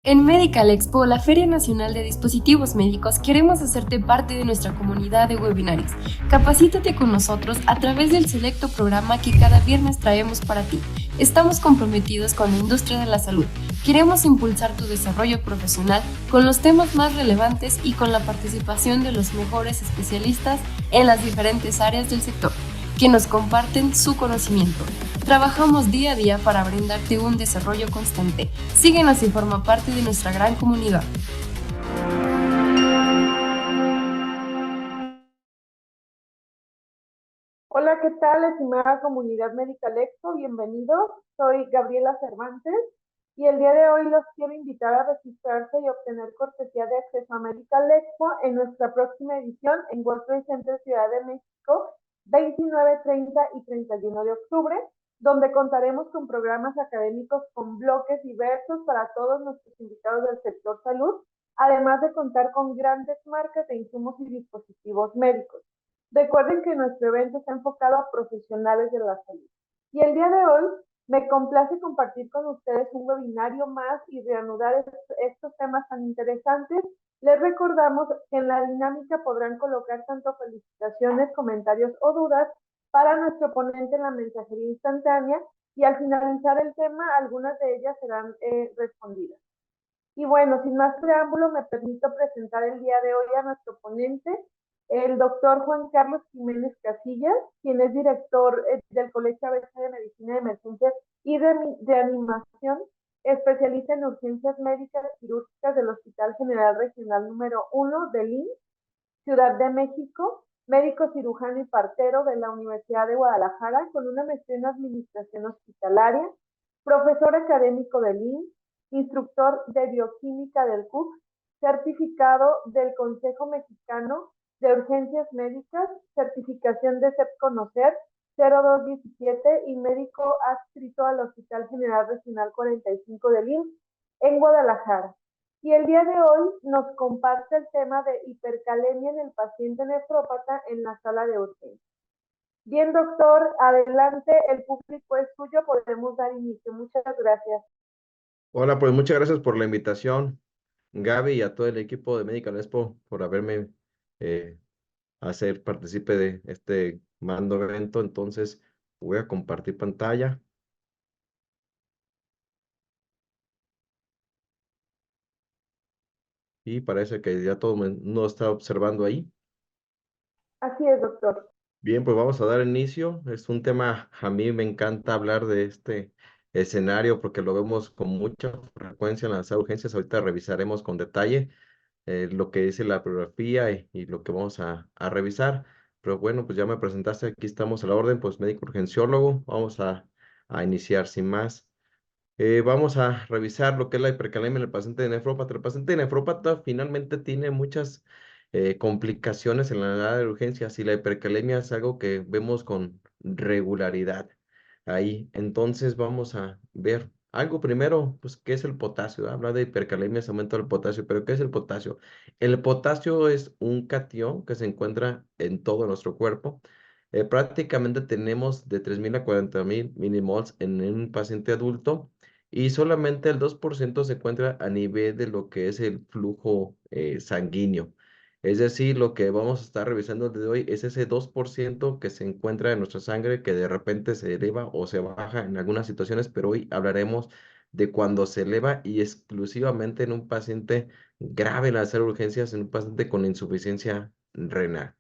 En Medical Expo, la Feria Nacional de Dispositivos Médicos, queremos hacerte parte de nuestra comunidad de webinarios. Capacítate con nosotros a través del selecto programa que cada viernes traemos para ti. Estamos comprometidos con la industria de la salud. Queremos impulsar tu desarrollo profesional con los temas más relevantes y con la participación de los mejores especialistas en las diferentes áreas del sector, que nos comparten su conocimiento. Trabajamos día a día para brindarte un desarrollo constante. Síguenos y forma parte de nuestra gran comunidad. Hola, ¿qué tal, estimada comunidad Medical Expo? Bienvenidos. Soy Gabriela Cervantes y el día de hoy los quiero invitar a registrarse y obtener cortesía de acceso a Medical Expo en nuestra próxima edición en World Trade Center Ciudad de México, 29, 30 y 31 de octubre, donde contaremos con programas académicos con bloques diversos para todos nuestros invitados del sector salud, además de contar con grandes marcas de insumos y dispositivos médicos. Recuerden que nuestro evento está enfocado a profesionales de la salud. Y el día de hoy me complace compartir con ustedes un webinario más y reanudar estos temas tan interesantes. Les recordamos que en la dinámica podrán colocar tanto felicitaciones, comentarios o dudas para nuestro ponente en la mensajería instantánea y al finalizar el tema, algunas de ellas serán respondidas. Y bueno, sin más preámbulo, me permito presentar el día de hoy a nuestro ponente, el doctor Juan Carlos Jiménez Casillas, quien es director del Colegio ABC de Medicina de Emergencias y de Reanimación, especialista en urgencias médicas quirúrgicas del Hospital General Regional número 1 del IMSS, Ciudad de México, médico cirujano y partero de la Universidad de Guadalajara, con una maestría en administración hospitalaria, profesor académico del IMSS, instructor de bioquímica del CUC, certificado del Consejo Mexicano de Urgencias Médicas, certificación de CEPCONOCER 0217 y médico adscrito al Hospital General Regional 45 del IMSS en Guadalajara. Y el día de hoy nos comparte el tema de hipercalemia en el paciente nefrópata en la sala de urgencia. Bien, doctor, adelante, el público es suyo, podemos dar inicio. Muchas gracias. Hola, pues muchas gracias por la invitación, Gaby, y a todo el equipo de Medical Expo por haberme eh, hacer partícipe de este mando evento. Entonces, voy a compartir pantalla y parece que ya todo el mundo está observando ahí. Así es, doctor. Bien, pues vamos a dar inicio. Es un tema, a mí me encanta hablar de este escenario porque lo vemos con mucha frecuencia en las urgencias. Ahorita revisaremos con detalle lo que dice la bibliografía y lo que vamos a revisar. Pero bueno, pues ya me presentaste, aquí estamos a la orden, pues médico urgenciólogo. Vamos a iniciar sin más. Vamos a revisar lo que es la hipercalemia en el paciente de nefrópata. El paciente de nefrópata finalmente tiene muchas complicaciones en la edad de urgencia. Si la hipercalemia es algo que vemos con regularidad ahí, entonces vamos a ver algo primero, pues, ¿qué es el potasio? Habla de hipercalemia, es aumento del potasio, pero ¿qué es el potasio? El potasio es un catión que se encuentra en todo nuestro cuerpo. Prácticamente tenemos de 3.000 a 40.000 milimols en un paciente adulto y solamente el 2% se encuentra a nivel de lo que es el flujo sanguíneo. Es decir, lo que vamos a estar revisando el día de hoy es ese 2% que se encuentra en nuestra sangre que de repente se eleva o se baja en algunas situaciones, pero hoy hablaremos de cuando se eleva y exclusivamente en un paciente grave en las urgencias, en un paciente con insuficiencia renal.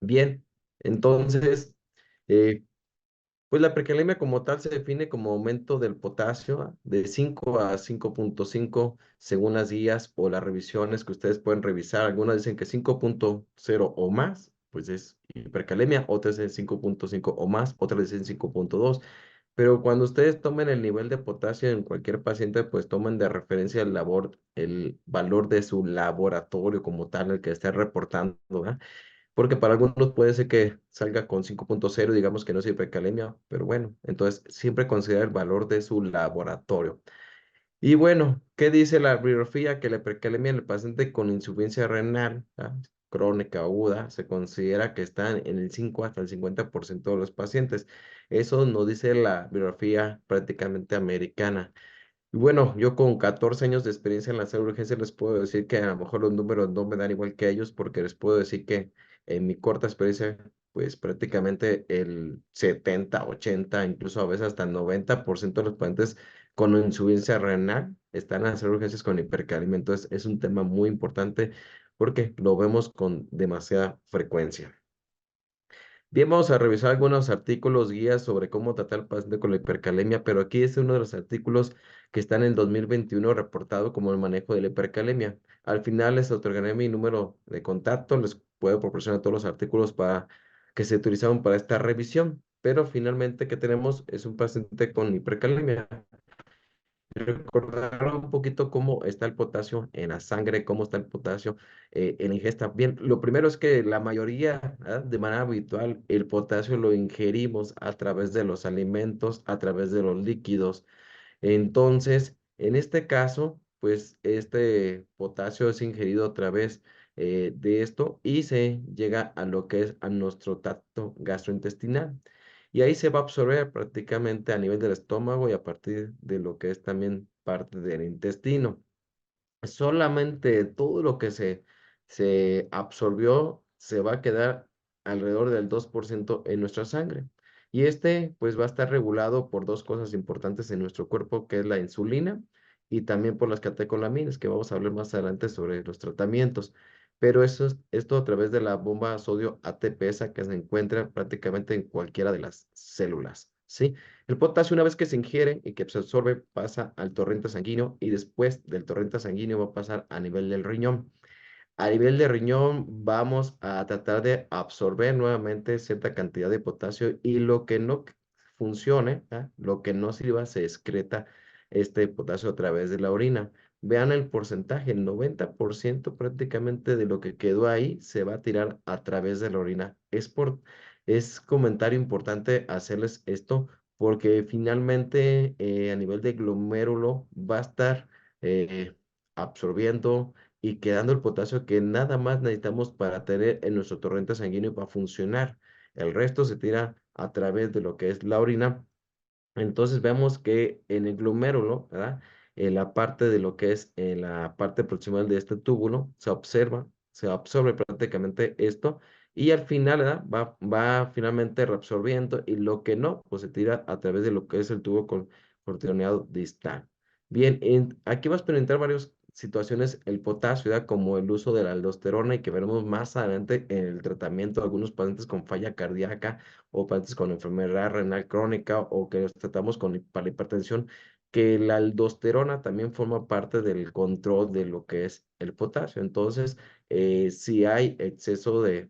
Bien, entonces, eh, pues la precalemia como tal se define como aumento del potasio de 5 a 5.5 según las guías o las revisiones que ustedes pueden revisar. Algunas dicen que 5.0 o más, pues es hipercalemia, otras dicen 5.5 o más, otras dicen 5.2. Pero cuando ustedes tomen el nivel de potasio en cualquier paciente, pues tomen de referencia el valor de su laboratorio como tal, el que esté reportando, ¿verdad? Porque para algunos puede ser que salga con 5.0, digamos que no es hipercalemia, pero bueno, entonces siempre considera el valor de su laboratorio. Y bueno, ¿qué dice la bibliografía? Que la hipercalemia en el paciente con insuficiencia renal, ¿ah?, crónica aguda, se considera que están en el 5 hasta el 50% de los pacientes. Eso nos dice la bibliografía prácticamente americana. Y bueno, yo con 14 años de experiencia en la sala de urgencias les puedo decir que a lo mejor los números no me dan igual que a ellos, porque les puedo decir que en mi corta experiencia, pues prácticamente el 70, 80, incluso a veces hasta el 90% de los pacientes con insuficiencia renal están en las salas de urgencias con hipercalemia. Entonces es un tema muy importante porque lo vemos con demasiada frecuencia. Bien, vamos a revisar algunos artículos, guías sobre cómo tratar al paciente con la hipercalemia, pero aquí es uno de los artículos que está en el 2021 reportado como el manejo de la hipercalemia. Al final les otorgaré mi número de contacto, les puedo proporcionar todos los artículos para que se utilizaron para esta revisión, pero finalmente que tenemos es un paciente con hipercalemia. Recordar un poquito cómo está el potasio en la sangre, cómo está el potasio en la ingesta. Bien, lo primero es que la mayoría, ¿verdad? De manera habitual, el potasio lo ingerimos a través de los alimentos, a través de los líquidos. Entonces, en este caso, pues este potasio es ingerido a través de esto y se llega a lo que es a nuestro tracto gastrointestinal. Y ahí se va a absorber prácticamente a nivel del estómago y a partir de lo que es también parte del intestino. Solamente todo lo que se absorbió se va a quedar alrededor del 2% en nuestra sangre. Y este pues va a estar regulado por dos cosas importantes en nuestro cuerpo, que es la insulina y también por las catecolaminas, que vamos a hablar más adelante sobre los tratamientos. Pero eso es esto a través de la bomba sodio ATPasa que se encuentra prácticamente en cualquiera de las células, ¿sí? El potasio, una vez que se ingiere y que se absorbe, pasa al torrente sanguíneo y después del torrente sanguíneo va a pasar a nivel del riñón. A nivel de riñón vamos a tratar de absorber nuevamente cierta cantidad de potasio y lo que no funcione, ¿ah? Lo que no sirva, se excreta este potasio a través de la orina. Vean el porcentaje, el 90% prácticamente de lo que quedó ahí se va a tirar a través de la orina. Es comentario importante hacerles esto porque finalmente a nivel de glomérulo va a estar absorbiendo y quedando el potasio que nada más necesitamos para tener en nuestro torrente sanguíneo para funcionar. El resto se tira a través de lo que es la orina. Entonces vemos que en el glomérulo, ¿verdad? En la parte de lo que es en la parte proximal de este túbulo, se observa, se absorbe prácticamente esto y al final, ¿verdad? Va finalmente reabsorbiendo y lo que no, pues se tira a través de lo que es el tubo corticoneado distal. Bien, aquí vas a experimentar varias situaciones el potasio, ¿verdad? Como el uso de la aldosterona y que veremos más adelante en el tratamiento de algunos pacientes con falla cardíaca o pacientes con enfermedad renal crónica o que los tratamos para la hipertensión, que la aldosterona también forma parte del control de lo que es el potasio. Entonces, si hay exceso de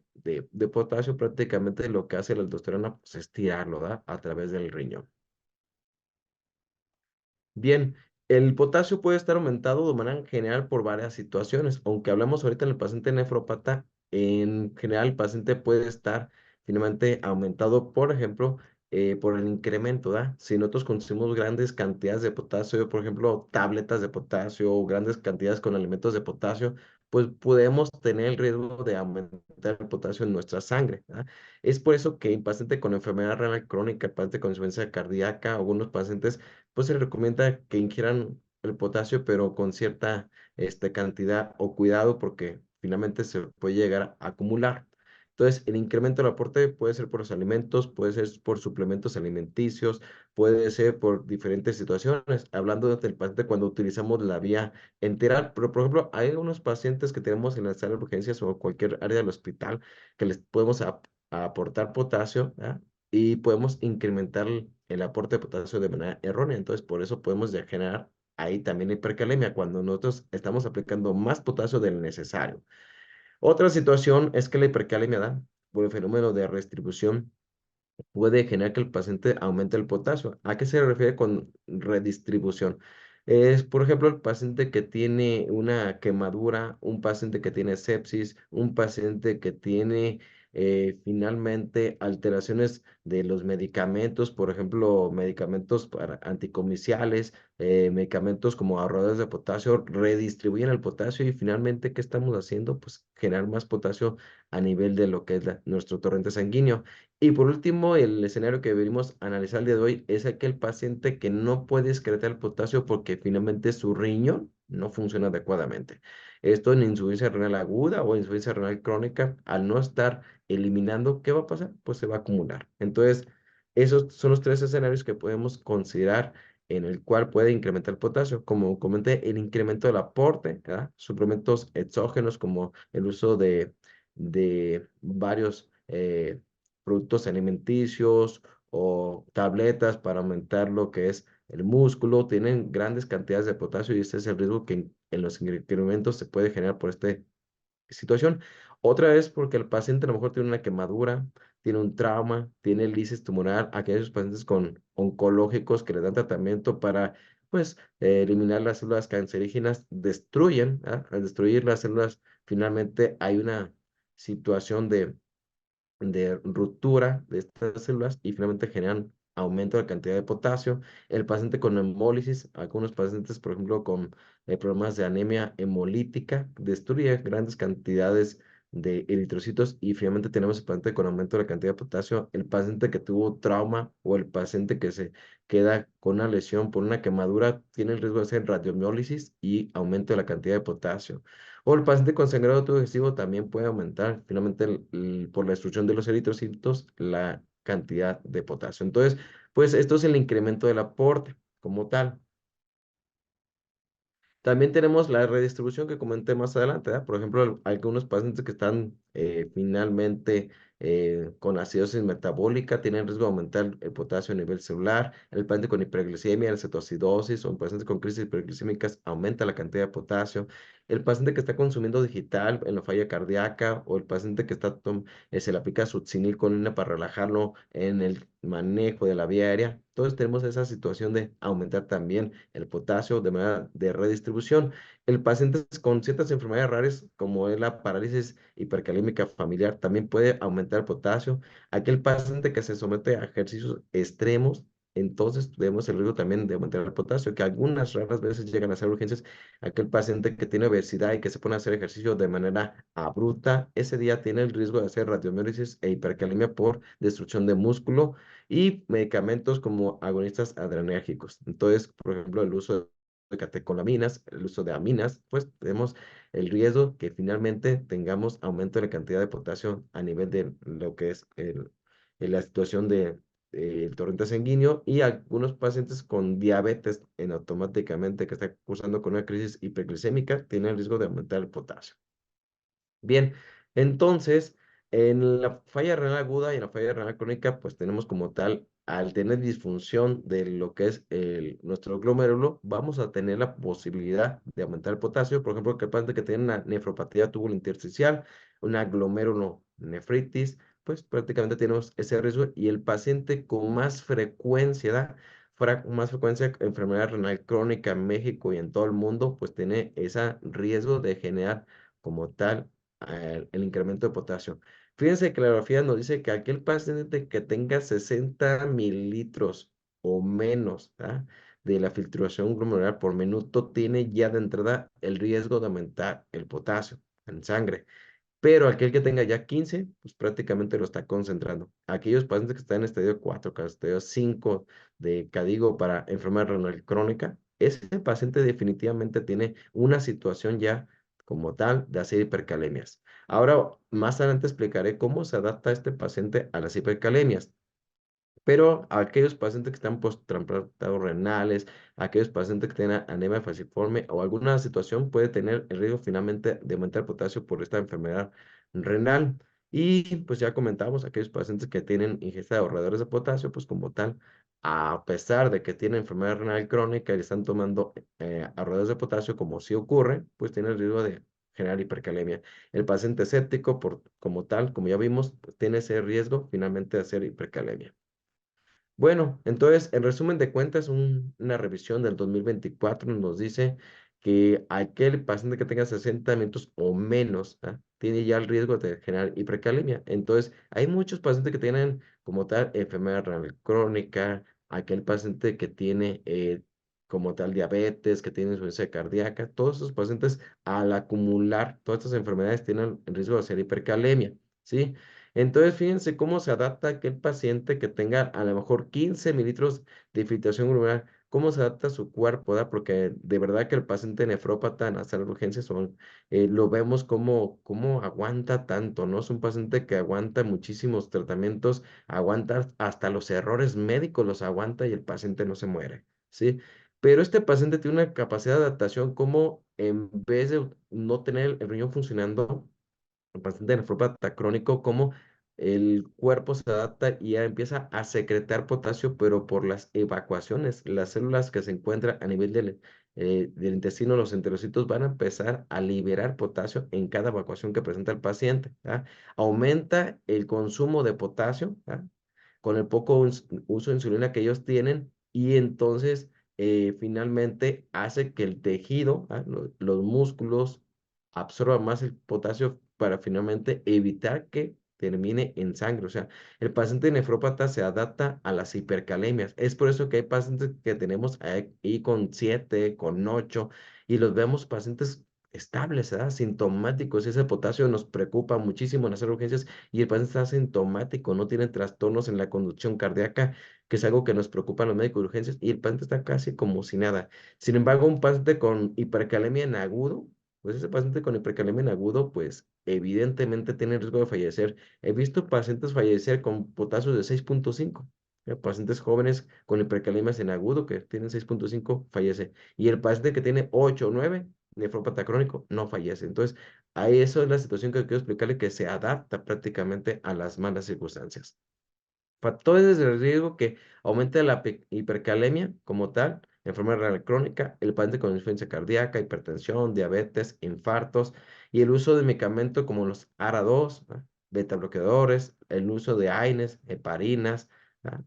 potasio, prácticamente lo que hace la aldosterona pues, es tirarlo, ¿verdad? A través del riñón. Bien, el potasio puede estar aumentado de manera general por varias situaciones. Aunque hablamos ahorita en el paciente nefrópata, en general el paciente puede estar finalmente aumentado, por ejemplo, por el incremento, ¿da? Si nosotros consumimos grandes cantidades de potasio, por ejemplo, tabletas de potasio o grandes cantidades con alimentos de potasio, pues podemos tener el riesgo de aumentar el potasio en nuestra sangre, ¿da? Es por eso que el paciente con enfermedad renal crónica, el paciente con insuficiencia cardíaca, algunos pacientes pues se recomienda que ingieran el potasio, pero con cierta cantidad o cuidado porque finalmente se puede llegar a acumular. Entonces, el incremento del aporte puede ser por los alimentos, puede ser por suplementos alimenticios, puede ser por diferentes situaciones. Hablando del paciente cuando utilizamos la vía enteral, pero por ejemplo, hay algunos pacientes que tenemos en la sala de urgencias o cualquier área del hospital que les podemos aportar potasio, ¿verdad? Y podemos incrementar el aporte de potasio de manera errónea. Entonces, por eso podemos ya generar ahí también hipercalemia cuando nosotros estamos aplicando más potasio del necesario. Otra situación es que la hipercalemia da por el fenómeno de redistribución puede generar que el paciente aumente el potasio. ¿A qué se refiere con redistribución? Es, por ejemplo, el paciente que tiene una quemadura, un paciente que tiene sepsis, un paciente que tiene finalmente alteraciones de los medicamentos, por ejemplo, medicamentos para anticomiciales, medicamentos como ahorradores de potasio, redistribuyen el potasio y finalmente, ¿qué estamos haciendo? Pues generar más potasio a nivel de lo que es nuestro torrente sanguíneo. Y por último, el escenario que venimos a analizar el día de hoy es aquel paciente que no puede excretar el potasio porque finalmente su riñón no funciona adecuadamente. Esto en insuficiencia renal aguda o insuficiencia renal crónica, al no estar eliminando, ¿qué va a pasar? Pues se va a acumular. Entonces, esos son los tres escenarios que podemos considerar en el cual puede incrementar el potasio. Como comenté, el incremento del aporte, ¿verdad? Suplementos exógenos como el uso de varios productos alimenticios o tabletas para aumentar lo que es el músculo, tienen grandes cantidades de potasio y este es el riesgo que en los incrementos se puede generar por esta situación. Otra es porque el paciente a lo mejor tiene una quemadura, tiene un trauma, tiene lisis tumoral, aquellos pacientes con oncológicos que le dan tratamiento para, pues, eliminar las células cancerígenas, destruyen, ¿ah? Al destruir las células, finalmente hay una situación de ruptura de estas células y finalmente generan aumento de la cantidad de potasio. El paciente con hemólisis, algunos pacientes, por ejemplo, con problemas de anemia hemolítica, destruye grandes cantidades de eritrocitos y finalmente tenemos el paciente con aumento de la cantidad de potasio, el paciente que tuvo trauma o el paciente que se queda con una lesión por una quemadura tiene el riesgo de hacer radiomiólisis y aumento de la cantidad de potasio. O el paciente con sangrado autogestivo también puede aumentar, finalmente, por la destrucción de los eritrocitos, la cantidad de potasio. Entonces, pues esto es el incremento del aporte como tal. También tenemos la redistribución que comenté más adelante, ¿verdad? Por ejemplo, algunos pacientes que están finalmente con acidosis metabólica tienen riesgo de aumentar el potasio a nivel celular. El paciente con hiperglicemia, la cetoacidosis o el paciente con crisis hiperglicémicas aumenta la cantidad de potasio. El paciente que está consumiendo digital en la falla cardíaca o el paciente que se le aplica succinilcolina para relajarlo en el manejo de la vía aérea. Entonces tenemos esa situación de aumentar también el potasio de manera de redistribución. El paciente con ciertas enfermedades raras, como es la parálisis hipercalímica familiar, también puede aumentar el potasio. Aquel paciente que se somete a ejercicios extremos, entonces tenemos el riesgo también de aumentar el potasio, que algunas raras veces llegan a ser urgencias. Aquel paciente que tiene obesidad y que se pone a hacer ejercicio de manera abrupta, ese día tiene el riesgo de hacer radiomiólisis e hipercalemia por destrucción de músculo y medicamentos como agonistas adrenérgicos. Entonces, por ejemplo, el uso de catecolaminas, el uso de aminas, pues tenemos el riesgo que finalmente tengamos aumento de la cantidad de potasio a nivel de lo que es la situación el torrente sanguíneo y algunos pacientes con diabetes en automáticamente que están cursando con una crisis hiperglicémica tienen el riesgo de aumentar el potasio. Bien, entonces, en la falla renal aguda y en la falla renal crónica, pues tenemos como tal, al tener disfunción de lo que es nuestro glomérulo, vamos a tener la posibilidad de aumentar el potasio. Por ejemplo, que el paciente que tiene una nefropatía tubular intersticial, una glomerulonefritis, pues prácticamente tenemos ese riesgo. Y el paciente con más frecuencia, ¿da? Más frecuencia enfermedad renal crónica en México y en todo el mundo, pues tiene ese riesgo de generar como tal el incremento de potasio. Fíjense que la grafía nos dice que aquel paciente que tenga 60 mililitros o menos, ¿ah? De la filtración glomerular por minuto tiene ya de entrada el riesgo de aumentar el potasio en sangre. Pero aquel que tenga ya 15, pues prácticamente lo está concentrando. Aquellos pacientes que están en estadio 4, estadio 5 de CADIGO para enfermedad renal crónica, ese paciente definitivamente tiene una situación ya como tal de hacer hipercalemias. Ahora, más adelante explicaré cómo se adapta este paciente a las hipercalemias. Pero aquellos pacientes que están post-transplantados renales, aquellos pacientes que tienen anemia falciforme o alguna situación puede tener el riesgo finalmente de aumentar el potasio por esta enfermedad renal. Y pues ya comentamos, aquellos pacientes que tienen ingesta de ahorradores de potasio, pues como tal, a pesar de que tienen enfermedad renal crónica y están tomando ahorradores de potasio, como sí ocurre, pues tiene el riesgo de generar hipercalemia. El paciente escéptico, como tal, como ya vimos, pues, tiene ese riesgo finalmente de hacer hipercalemia. Bueno, entonces, en resumen de cuentas, una revisión del 2024 nos dice que aquel paciente que tenga 60 minutos o menos, tiene ya el riesgo de generar hipercalemia. Entonces, hay muchos pacientes que tienen como tal enfermedad renal crónica, aquel paciente que tiene como tal diabetes, que tiene insuficiencia cardíaca, todos esos pacientes al acumular todas estas enfermedades tienen el riesgo de hacer hipercalemia, ¿sí? Entonces, fíjense cómo se adapta aquel paciente que tenga a lo mejor 15 mililitros de filtración glomerular, cómo se adapta su cuerpo, ¿verdad? Porque de verdad que el paciente nefrópata en las salas de urgencias lo vemos como aguanta tanto, ¿no? Es un paciente que aguanta muchísimos tratamientos, aguanta hasta los errores médicos, los aguanta y el paciente no se muere, ¿sí? Pero este paciente tiene una capacidad de adaptación como en vez de no tener el riñón funcionando, el paciente nefrópata crónico, como el cuerpo se adapta y ya empieza a secretar potasio, pero por las evacuaciones, las células que se encuentran a nivel del intestino, los enterocitos, van a empezar a liberar potasio en cada evacuación que presenta el paciente, ¿ah? Aumenta el consumo de potasio, ¿ah? Con el poco uso de insulina que ellos tienen y entonces finalmente hace que el tejido, los músculos, absorba más el potasio para finalmente evitar que termine en sangre. O sea, el paciente nefrópata se adapta a las hipercalemias. Es por eso que hay pacientes que tenemos ahí con 7, con 8, y los vemos pacientes estables, ¿verdad? Sintomáticos. Y ese potasio nos preocupa muchísimo en las urgencias y el paciente está asintomático, no tiene trastornos en la conducción cardíaca, que es algo que nos preocupa a los médicos de urgencias, y el paciente está casi como si nada. Sin embargo, un paciente con hipercalemia en agudo, pues ese paciente con hipercalemia en agudo, pues evidentemente tiene riesgo de fallecer. He visto pacientes fallecer con potasios de 6.5. Pacientes jóvenes con hipercalemias en agudo que tienen 6.5 fallece. Y el paciente que tiene 8 o 9, nefrópata crónico, no fallece. Entonces, ahí eso es la situación que quiero explicarle, que se adapta prácticamente a las malas circunstancias. Factores de riesgo que aumenta la hipercalemia como tal, enfermedad renal crónica, el paciente con insuficiencia cardíaca, hipertensión, diabetes, infartos y el uso de medicamentos como los ARA2, beta bloqueadores, el uso de AINES, heparinas,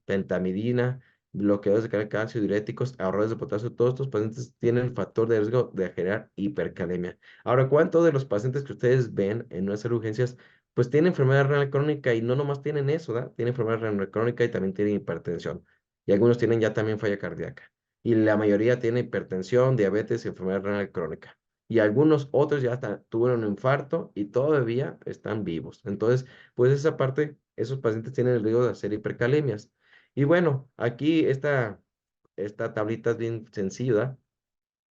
pentamidina, bloqueadores de canal calcio, diuréticos, ahorradores de potasio. Todos estos pacientes tienen el factor de riesgo de generar hipercalemia. Ahora, ¿cuántos de los pacientes que ustedes ven en nuestras urgencias pues tiene enfermedad renal crónica y no nomás tienen eso, ¿verdad? Tienen enfermedad renal crónica y también tienen hipertensión. Y algunos tienen ya también falla cardíaca. Y la mayoría tiene hipertensión, diabetes y enfermedad renal crónica. Y algunos otros ya hasta tuvieron un infarto y todavía están vivos. Entonces, pues esa parte, esos pacientes tienen el riesgo de hacer hipercalemias. Y bueno, aquí esta tablita es bien sencilla.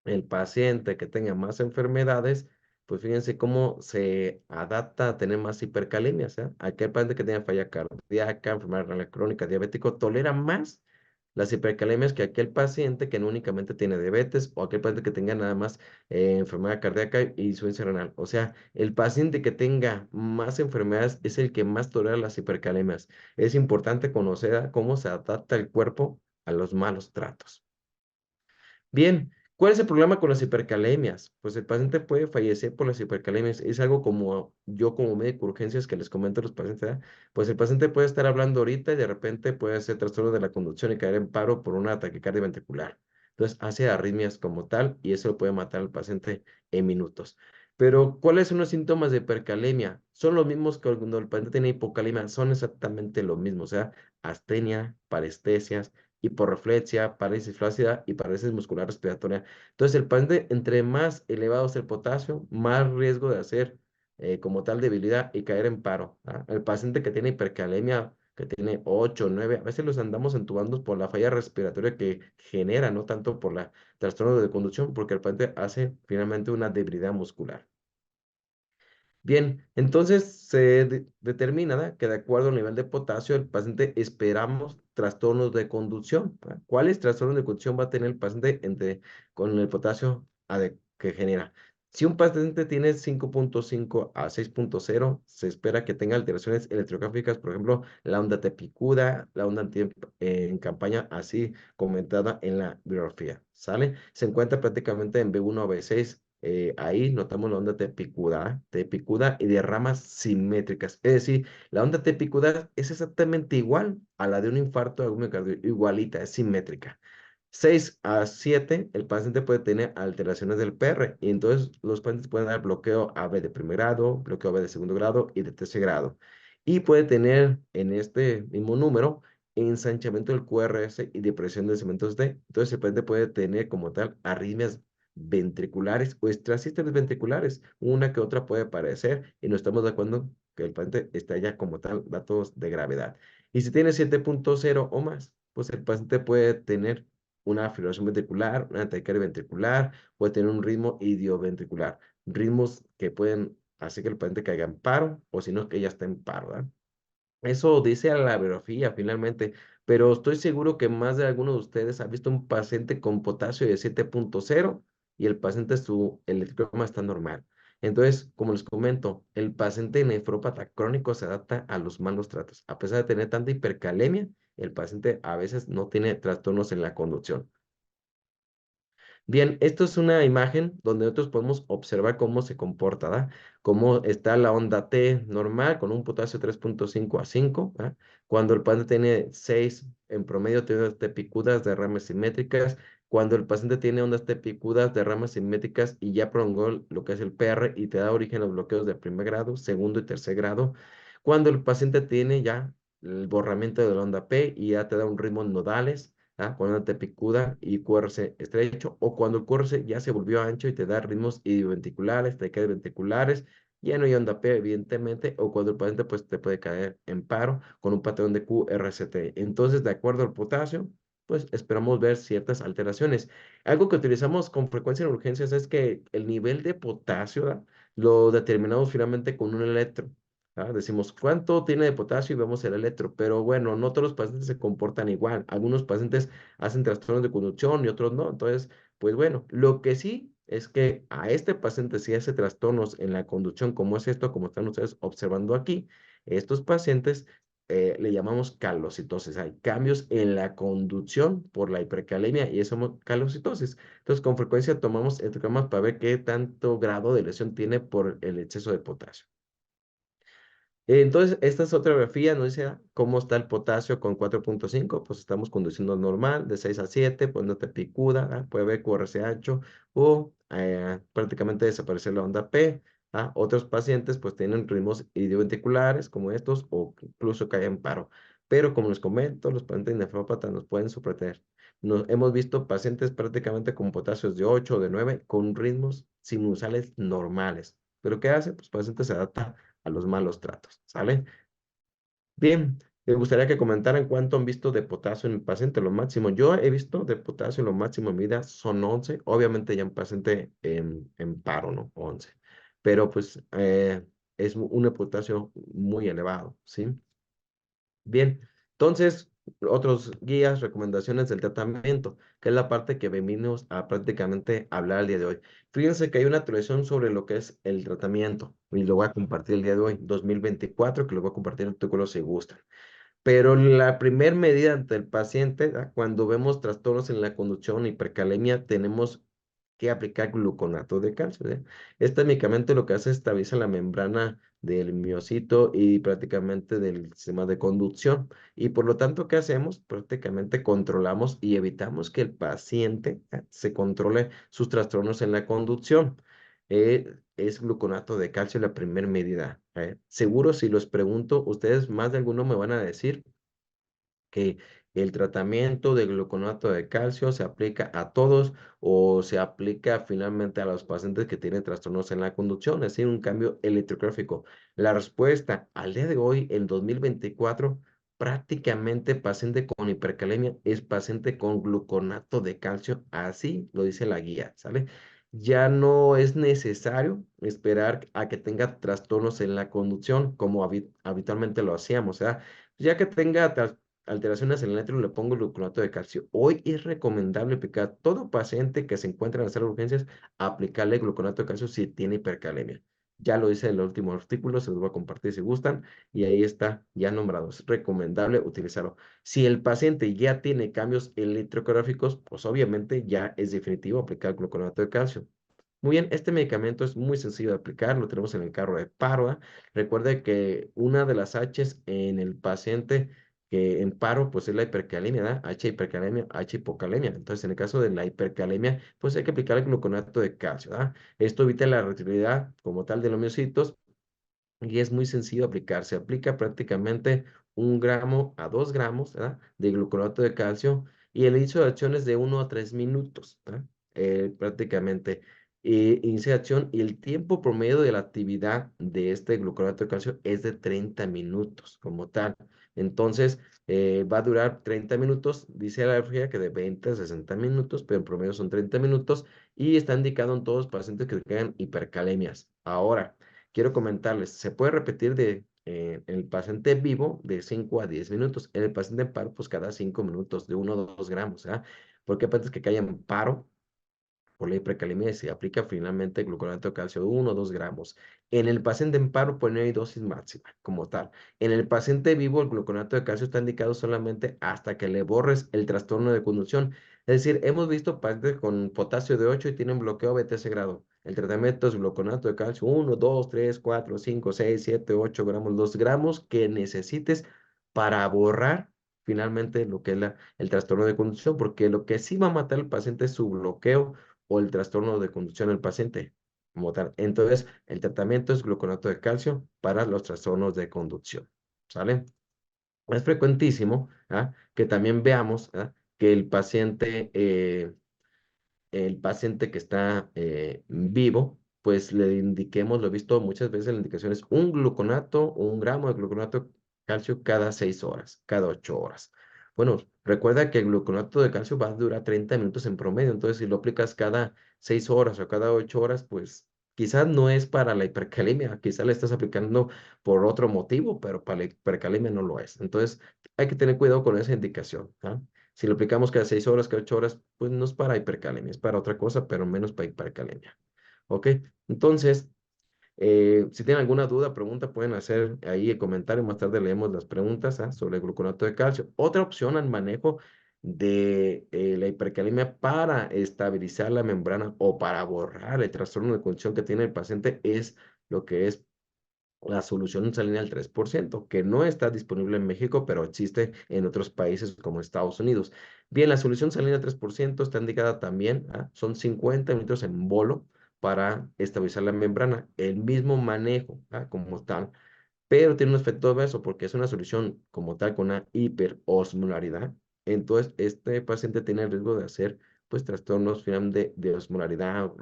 El paciente que tenga más enfermedades, pues fíjense cómo se adapta a tener más hipercalemias, ¿eh? Aquel paciente que tenga falla cardíaca, enfermedad renal crónica, diabético, tolera más las hipercalemias que aquel paciente que no únicamente tiene diabetes o aquel paciente que tenga nada más enfermedad cardíaca y insuficiencia renal. O sea, el paciente que tenga más enfermedades es el que más tolera las hipercalemias. Es importante conocer cómo se adapta el cuerpo a los malos tratos. Bien, ¿cuál es el problema con las hipercalemias? Pues el paciente puede fallecer por las hipercalemias. Es algo como yo como médico de urgencias que les comento a los pacientes, ¿verdad? Pues el paciente puede estar hablando ahorita y de repente puede hacer trastorno de la conducción y caer en paro por una taquicardia ventricular. Entonces hace arritmias como tal y eso lo puede matar al paciente en minutos. Pero, ¿cuáles son los síntomas de hipercalemia? Son los mismos que cuando el paciente tiene hipocalemia, son exactamente lo mismo, o sea, astenia, parestesias, hiporreflexia, parálisis flácida y parálisis muscular respiratoria. Entonces, el paciente, entre más elevado es el potasio, más riesgo de hacer como tal debilidad y caer en paro. El paciente que tiene hipercalemia, que tiene 8, 9, a veces los andamos entubando por la falla respiratoria que genera, no tanto por la trastorno de conducción, porque el paciente hace finalmente una debilidad muscular. Bien, entonces se determina, ¿verdad?, que de acuerdo al nivel de potasio el paciente esperamos trastornos de conducción, ¿verdad? ¿Cuáles trastornos de conducción va a tener el paciente con el potasio que genera? Si un paciente tiene 5.5 a 6.0, se espera que tenga alteraciones electrográficas, por ejemplo, la onda tepicuda, la onda en campaña, así comentada en la biografía, ¿sale? Se encuentra prácticamente en B1 a B6. Ahí notamos la onda tepicuda y de ramas simétricas. Es decir, la onda tepicuda es exactamente igual a la de un infarto de miocardio, igualita, es simétrica. 6 a 7, el paciente puede tener alteraciones del PR y entonces los pacientes pueden dar bloqueo AB de primer grado, bloqueo AB de segundo grado y de tercer grado. Y puede tener en este mismo número ensanchamiento del QRS y depresión de segmentos D. Entonces el paciente puede tener como tal arritmias ventriculares o extrasístoles ventriculares. Una que otra puede aparecer y no estamos de acuerdo que el paciente está ya como tal datos de gravedad. Y si tiene 7.0 o más, pues el paciente puede tener una fibrilación ventricular, una taquicardia ventricular, puede tener un ritmo idioventricular, ritmos que pueden hacer que el paciente caiga en paro o si no, que ya está en paro, ¿verdad? Eso dice a la biografía finalmente, pero estoy seguro que más de alguno de ustedes ha visto un paciente con potasio de 7.0 y el paciente su electrograma está normal. Entonces, como les comento, el paciente nefrópata crónico se adapta a los malos tratos. A pesar de tener tanta hipercalemia, el paciente a veces no tiene trastornos en la conducción. Bien, esto es una imagen donde nosotros podemos observar cómo se comporta, ¿verdad? Cómo está la onda T normal con un potasio 3.5 a 5, ¿verdad? Cuando el paciente tiene 6 en promedio, tiene ondas T picudas de ramas simétricas. Cuando el paciente tiene ondas T picudas de ramas simétricas y ya prolongó lo que es el PR y te da origen a los bloqueos de primer grado, segundo y tercer grado. Cuando el paciente tiene ya el borramiento de la onda P y ya te da un ritmo nodales, cuando una T picuda y QRS estrecho, o cuando el QRS ya se volvió ancho y te da ritmos idioventriculares, taquicardias ventriculares, ya no hay onda P, evidentemente, o cuando el paciente pues te puede caer en paro con un patrón de QRST. Entonces, de acuerdo al potasio, pues esperamos ver ciertas alteraciones. Algo que utilizamos con frecuencia en urgencias es que el nivel de potasio, ¿verdad? Lo determinamos finalmente con un electro. Decimos cuánto tiene de potasio y vemos el electro, pero bueno, no todos los pacientes se comportan igual. Algunos pacientes hacen trastornos de conducción y otros no. Entonces, pues bueno, lo que sí es que a este paciente si hace trastornos en la conducción, como es esto, como están ustedes observando aquí, estos pacientes le llamamos calocitosis. Hay cambios en la conducción por la hipercalemia y eso es calocitosis. Entonces, con frecuencia tomamos electrocardiograma para ver qué tanto grado de lesión tiene por el exceso de potasio. Entonces, esta es otra grafía, nos dice cómo está el potasio con 4.5, pues estamos conduciendo normal, de 6 a 7, pues no te picuda, puede haber QRS ancho o prácticamente desaparecer la onda P. Otros pacientes pues tienen ritmos idioventriculares como estos o incluso caen en paro. Pero como les comento, los pacientes nefrópatas nos pueden sorprender. Hemos visto pacientes prácticamente con potasios de 8 o de 9 con ritmos sinusales normales. ¿Pero qué hace? Pues el paciente se adapta a los malos tratos, ¿sale? Bien, me gustaría que comentaran cuánto han visto de potasio en el paciente, lo máximo. Yo he visto de potasio lo máximo en mi vida son 11, obviamente ya en paciente en paro, ¿no? 11, pero pues es un potasio muy elevado, ¿sí? Bien, entonces, otros guías, recomendaciones del tratamiento, que es la parte que venimos a prácticamente hablar el día de hoy. Fíjense que hay una actualización sobre lo que es el tratamiento, y lo voy a compartir el día de hoy, 2024, que lo voy a compartir en el artículo si gustan. Pero la primer medida ante el paciente, cuando vemos trastornos en la conducción, hipercalemia, tenemos que aplicar gluconato de calcio. Este medicamento lo que hace es estabiliza la membrana del miocito y prácticamente del sistema de conducción. Y por lo tanto, ¿qué hacemos? Prácticamente controlamos y evitamos que el paciente se controle sus trastornos en la conducción. Es gluconato de calcio la primera medida. Seguro si los pregunto, ustedes más de alguno me van a decir que el tratamiento de gluconato de calcio se aplica a todos o se aplica finalmente a los pacientes que tienen trastornos en la conducción, es decir, un cambio electrográfico. La respuesta al día de hoy, en 2024, prácticamente paciente con hipercalemia es paciente con gluconato de calcio, así lo dice la guía, ¿sale? Ya no es necesario esperar a que tenga trastornos en la conducción como habitualmente lo hacíamos, ¿verdad? Ya que tenga alteraciones en el electro, le pongo gluconato de calcio. Hoy es recomendable aplicar a todo paciente que se encuentra en las salas de urgencias, aplicarle gluconato de calcio si tiene hipercalemia. Ya lo dice el último artículo, se los voy a compartir si gustan, y ahí está ya nombrado. Es recomendable utilizarlo. Si el paciente ya tiene cambios electrocardiográficos, pues obviamente ya es definitivo aplicar gluconato de calcio. Muy bien, este medicamento es muy sencillo de aplicar, lo tenemos en el carro de paro. Recuerde que una de las H's en el paciente que en paro, pues es la hipercalemia, ¿verdad? H hipercalemia, H hipocalemia. Entonces, en el caso de la hipercalemia, pues hay que aplicar el gluconato de calcio, ¿verdad? Esto evita la reactividad como tal de los miocitos y es muy sencillo aplicar. Se aplica prácticamente 1 gramo a 2 gramos, ¿verdad? De gluconato de calcio y el inicio de acción es de 1 a 3 minutos, ¿verdad? Prácticamente. Inicio de acción y el tiempo promedio de la actividad de este gluconato de calcio es de 30 minutos como tal. Entonces, va a durar 30 minutos, dice la refrigería que de 20 a 60 minutos, pero en promedio son 30 minutos y está indicado en todos los pacientes que tengan hipercalemias. Ahora, quiero comentarles, se puede repetir en el paciente vivo de 5 a 10 minutos, en el paciente en paro, pues cada 5 minutos, de 1 a 2 gramos, ¿ah? Porque hay pacientes que caen en paro por la hipercalemia y se aplica finalmente gluconato de calcio de 1 o 2 gramos. En el paciente en paro, pues no hay dosis máxima como tal. En el paciente vivo, el gluconato de calcio está indicado solamente hasta que le borres el trastorno de conducción. Es decir, hemos visto pacientes con potasio de 8 y tienen bloqueo BTC grado. El tratamiento es gluconato de calcio 1, 2, 3, 4, 5, 6, 7, 8 gramos, 2 gramos que necesites para borrar finalmente lo que es el trastorno de conducción, porque lo que sí va a matar al paciente es su bloqueo o el trastorno de conducción del paciente como tal. Entonces, el tratamiento es gluconato de calcio para los trastornos de conducción. ¿Sale? Es frecuentísimo, ¿ah? Que también veamos, ¿ah? Que el paciente que está vivo, pues le indiquemos, lo he visto muchas veces, la indicación es un gluconato, 1 gramo de gluconato de calcio cada 6 horas, cada 8 horas. Bueno, recuerda que el gluconato de calcio va a durar 30 minutos en promedio, entonces si lo aplicas cada 6 horas o cada 8 horas, pues quizás no es para la hipercalemia, quizás le estás aplicando por otro motivo, pero para la hipercalemia no lo es. Entonces hay que tener cuidado con esa indicación, ¿ah? Si lo aplicamos cada 6 horas, cada 8 horas, pues no es para hipercalemia, es para otra cosa, pero menos para hipercalemia. ¿Ok? Entonces, si tienen alguna duda, pregunta, pueden hacer ahí el comentario. Más tarde leemos las preguntas, ¿ah? Sobre el gluconato de calcio. Otra opción al manejo de la hipercalemia para estabilizar la membrana o para borrar el trastorno de condición que tiene el paciente es lo que es la solución salina al 3%, que no está disponible en México, pero existe en otros países como Estados Unidos. Bien, la solución salina al 3% está indicada también, ¿ah? Son 50 mililitros en bolo para estabilizar la membrana. El mismo manejo, ¿ah? Como tal, pero tiene un efecto adverso porque es una solución como tal con una hiperosmolaridad. Entonces, este paciente tiene el riesgo de hacer pues trastornos finalmente de osmolaridad,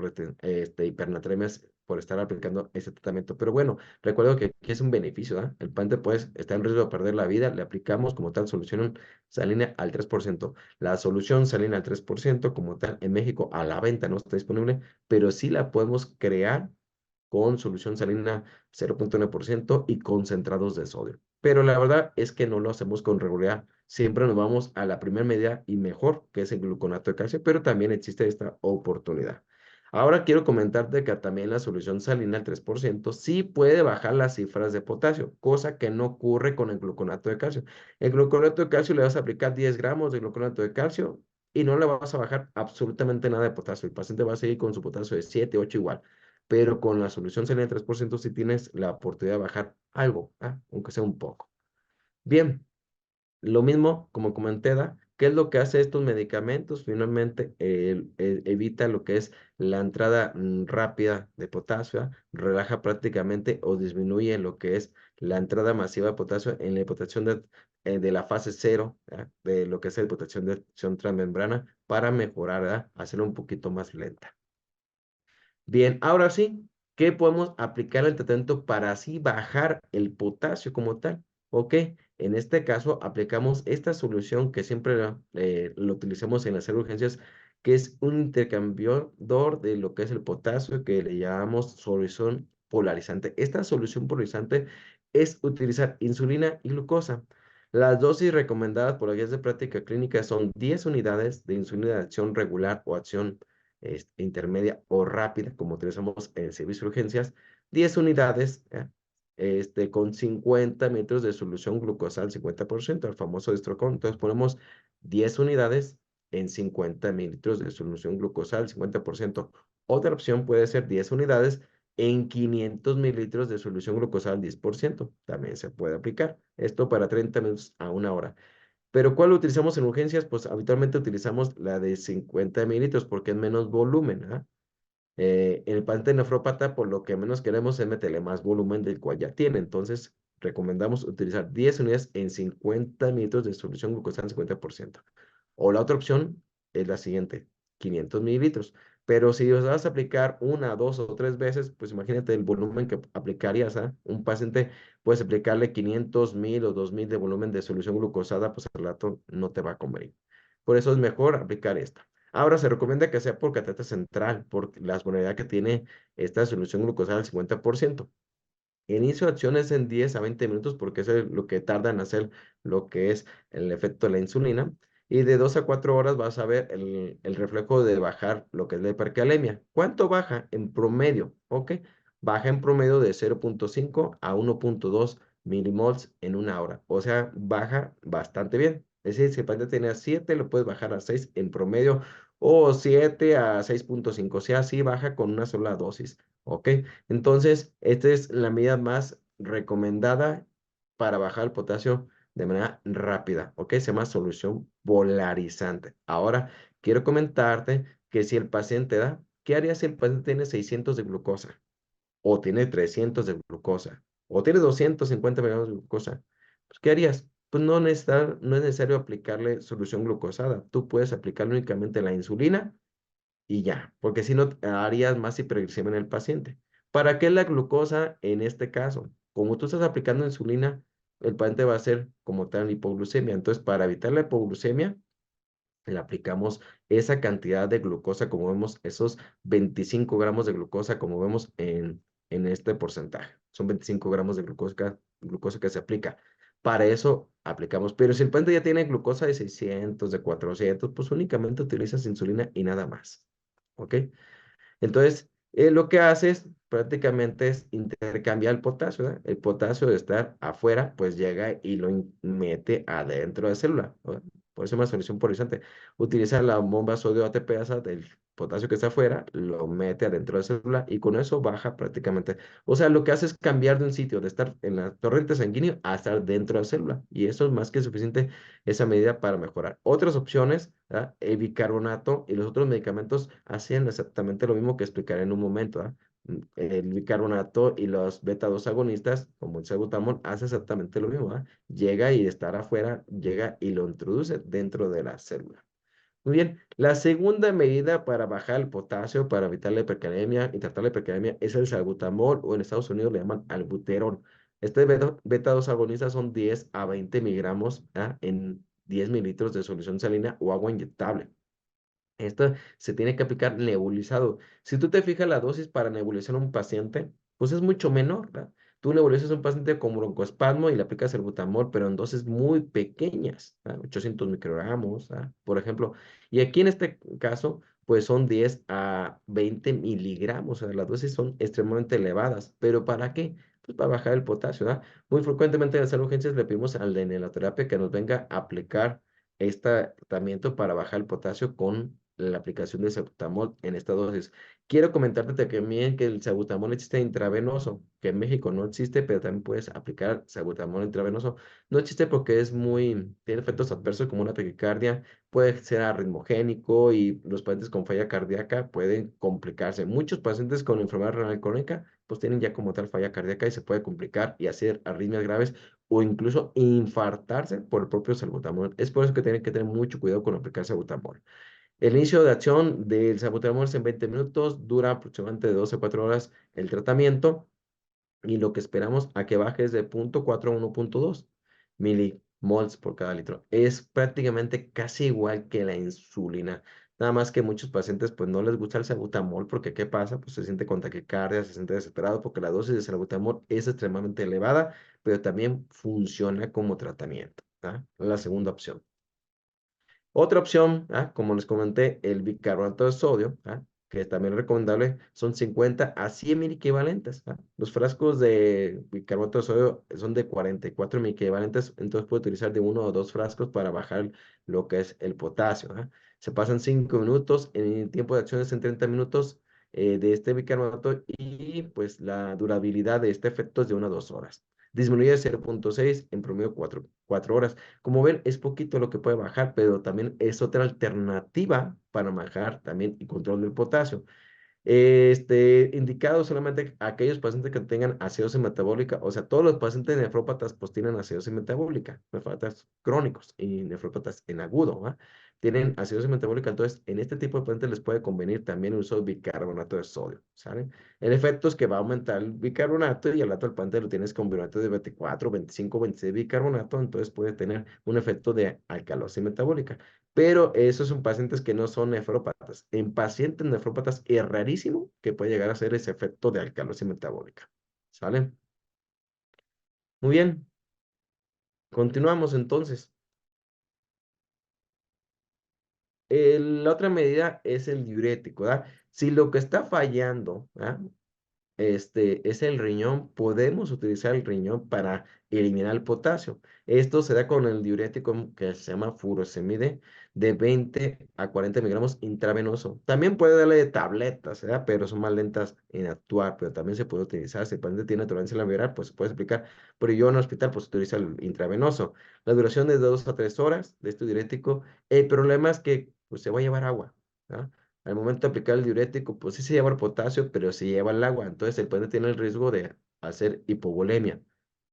hipernatremias por estar aplicando ese tratamiento. Pero bueno, recuerdo que aquí es un beneficio, ¿ah? El paciente pues está en riesgo de perder la vida, le aplicamos como tal solución salina al 3%. La solución salina al 3% como tal en México a la venta no está disponible, pero sí la podemos crear con solución salina 0,1% y concentrados de sodio. Pero la verdad es que no lo hacemos con regularidad. Siempre nos vamos a la primera medida y mejor, que es el gluconato de calcio, pero también existe esta oportunidad. Ahora quiero comentarte que también la solución salina al 3% sí puede bajar las cifras de potasio, cosa que no ocurre con el gluconato de calcio. El gluconato de calcio le vas a aplicar 10 gramos de gluconato de calcio y no le vas a bajar absolutamente nada de potasio. El paciente va a seguir con su potasio de 7, 8 igual, pero con la solución salina del 3% sí tienes la oportunidad de bajar algo, ¿ah? Aunque sea un poco. Bien, lo mismo, como comenté, ¿da? ¿Qué es lo que hace estos medicamentos? Finalmente, evita lo que es la entrada rápida de potasio, ¿ah? Relaja prácticamente o disminuye lo que es la entrada masiva de potasio en la hipotensión de la fase cero, ¿ah? De lo que es la hipotensión de acción transmembrana para mejorar, ¿verdad? Hacerlo un poquito más lenta. Bien, ahora sí, ¿qué podemos aplicar al tratamiento para así bajar el potasio como tal? Ok, en este caso aplicamos esta solución que siempre lo utilizamos en las urgencias, que es un intercambiador de lo que es el potasio, que le llamamos solución polarizante. Esta solución polarizante es utilizar insulina y glucosa. Las dosis recomendadas por las guías de práctica clínica son 10 unidades de insulina de acción regular o acción intermedia o rápida, como utilizamos en el servicio de urgencias, 10 unidades, ¿ya? Con 50 mililitros de solución glucosal, 50%, el famoso Destrocon. Entonces ponemos 10 unidades en 50 mililitros de solución glucosal, 50%. Otra opción puede ser 10 unidades en 500 mililitros de solución glucosada al 10%. También se puede aplicar. Esto para 30 minutos a 1 hora. Pero ¿cuál utilizamos en urgencias? Pues habitualmente utilizamos la de 50 mililitros porque es menos volumen, ¿ah? El paciente nefrópata, por lo que menos queremos es meterle más volumen del cual ya tiene. Entonces, recomendamos utilizar 10 unidades en 50 mililitros de solución glucosa al 50%. O la otra opción es la siguiente, 500 mililitros. Pero si los vas a aplicar una, dos o tres veces, pues imagínate el volumen que aplicarías a un paciente, puedes aplicarle 500 mil o 2000 de volumen de solución glucosada, pues al rato no te va a convenir. Por eso es mejor aplicar esta. Ahora se recomienda que sea por catéter central, por la disponibilidad que tiene esta solución glucosada al 50%. El inicio de acción es en 10 a 20 minutos porque es lo que tarda en hacer lo que es el efecto de la insulina. Y de 2 a 4 horas vas a ver el reflejo de bajar lo que es la hipercalemia. ¿Cuánto baja? En promedio, ¿ok? Baja en promedio de 0,5 a 1,2 milimols en 1 hora. O sea, baja bastante bien. Es decir, si el paciente tenía 7, lo puedes bajar a 6 en promedio o 7 a 6,5. O sea, así baja con una sola dosis, ¿ok? Entonces, esta es la medida más recomendada para bajar el potasio de manera rápida, ¿ok? Se llama solución polarizante. Ahora, quiero comentarte que si el paciente da, ¿qué haría si el paciente tiene 600 de glucosa? O tiene 300 de glucosa, o tiene 250 miligramos de glucosa. Pues, ¿qué harías? Pues no es necesario aplicarle solución glucosada. Tú puedes aplicarle únicamente la insulina y ya, porque si no harías más hiperglicemia en el paciente. ¿Para qué la glucosa en este caso? Como tú estás aplicando insulina, el paciente va a hacer como tal hipoglucemia. Entonces, para evitar la hipoglucemia, le aplicamos esa cantidad de glucosa, como vemos, esos 25 gramos de glucosa, como vemos en este porcentaje. Son 25 gramos de glucosa que se aplica. Para eso aplicamos, pero si el paciente ya tiene glucosa de 600, de 400, pues únicamente utilizas insulina y nada más. ¿Ok? Entonces, lo que haces prácticamente es intercambiar el potasio, ¿verdad? El potasio de estar afuera, pues llega y lo mete adentro de la célula, ¿verdad? Por eso es una solución polarizante. Utiliza la bomba sodio ATPasa del potasio que está afuera, lo mete adentro de la célula y con eso baja prácticamente. O sea, lo que hace es cambiar de un sitio, de estar en la torrente sanguínea a estar dentro de la célula. Y eso es más que suficiente esa medida para mejorar. Otras opciones, ¿verdad? El bicarbonato y los otros medicamentos hacen exactamente lo mismo que explicaré en un momento, ¿verdad? El bicarbonato y los beta 2 agonistas, como el salbutamol, hace exactamente lo mismo, ¿verdad? Llega y de estar afuera, llega y lo introduce dentro de la célula. Muy bien, la segunda medida para bajar el potasio, para evitar la hipercalemia y tratar la hipercalemia es el salbutamol o en Estados Unidos le llaman albuterol. Este beta 2 agonistas son 10 a 20 miligramos, ¿ah? En 10 mililitros de solución salina o agua inyectable. Esto se tiene que aplicar nebulizado. Si tú te fijas la dosis para nebulizar a un paciente, pues es mucho menor, ¿verdad? Tú nebulizas a un paciente con broncoespasmo y le aplicas el butamol, pero en dosis muy pequeñas, ¿verdad? 800 microgramos, ¿verdad? Por ejemplo. Y aquí en este caso, pues son 10 a 20 miligramos, o sea, las dosis son extremadamente elevadas. ¿Pero para qué? Pues para bajar el potasio, ¿verdad? Muy frecuentemente en las urgencias le pedimos al de eneleoterapia que nos venga a aplicar este tratamiento para bajar el potasio con la aplicación de salbutamol en esta dosis. Quiero comentarte también que el salbutamol existe intravenoso, que en México no existe, pero también puedes aplicar salbutamol intravenoso. No existe porque tiene efectos adversos como una taquicardia, puede ser arritmogénico y los pacientes con falla cardíaca pueden complicarse. Muchos pacientes con enfermedad renal crónica pues tienen ya como tal falla cardíaca y se puede complicar y hacer arritmias graves o incluso infartarse por el propio salbutamol. Es por eso que tienen que tener mucho cuidado con aplicar salbutamol. El inicio de acción del salbutamol es en 20 minutos, dura aproximadamente de 12 a 4 horas el tratamiento y lo que esperamos a que baje es de 0,4 a 1,2 milimols por cada litro. Es prácticamente casi igual que la insulina. Nada más que muchos pacientes pues no les gusta el salbutamol porque ¿qué pasa? Pues se siente con taquicardia, se siente desesperado porque la dosis de salbutamol es extremadamente elevada, pero también funciona como tratamiento. ¿Ah? La segunda opción. Otra opción, como les comenté, el bicarbonato de sodio, que es también recomendable, son 50 a 100 mil equivalentes. Los frascos de bicarbonato de sodio son de 44 mil equivalentes, entonces puede utilizar de uno o dos frascos para bajar lo que es el potasio. Se pasan 5 minutos, en el tiempo de acción es en 30 minutos, de este bicarbonato y pues la durabilidad de este efecto es de 1 a 2 horas. Disminuye de 0.6 en promedio 4 horas. Como ven, es poquito lo que puede bajar, pero también es otra alternativa para manejar también y control del potasio. Indicado solamente a aquellos pacientes que tengan acidosis metabólica, o sea, todos los pacientes nefrópatas pues tienen acidosis metabólica, nefrópatas crónicos y nefrópatas en agudo, ¿va? Tienen acidosis metabólica, entonces en este tipo de pacientes les puede convenir también el uso de bicarbonato de sodio, ¿saben? El efecto es que va a aumentar el bicarbonato y al rato el paciente lo tienes con bicarbonato de 24, 25, 26 bicarbonato, entonces puede tener un efecto de alcalosis metabólica. Pero esos son pacientes que no son nefrópatas. En pacientes nefrópatas es rarísimo que pueda llegar a ser ese efecto de alcalosis metabólica. ¿Sale? Muy bien. Continuamos entonces. La otra medida es el diurético, ¿verdad? Si lo que está fallando, ¿verdad? Es el riñón, podemos utilizar el riñón para eliminar el potasio. Esto se da con el diurético que se llama furosemide de 20 a 40 miligramos intravenoso. También puede darle de tabletas, ¿verdad? Pero son más lentas en actuar, pero también se puede utilizar. Si el paciente tiene tolerancia a la viral, pues se puede explicar. Pero yo en el hospital, pues utilizo el intravenoso. La duración es de 2 a 3 horas de este diurético. El problema es que pues, se va a llevar agua, ¿verdad? Al momento de aplicar el diurético, pues sí se lleva el potasio, pero se lleva el agua. Entonces el paciente tiene el riesgo de hacer hipovolemia.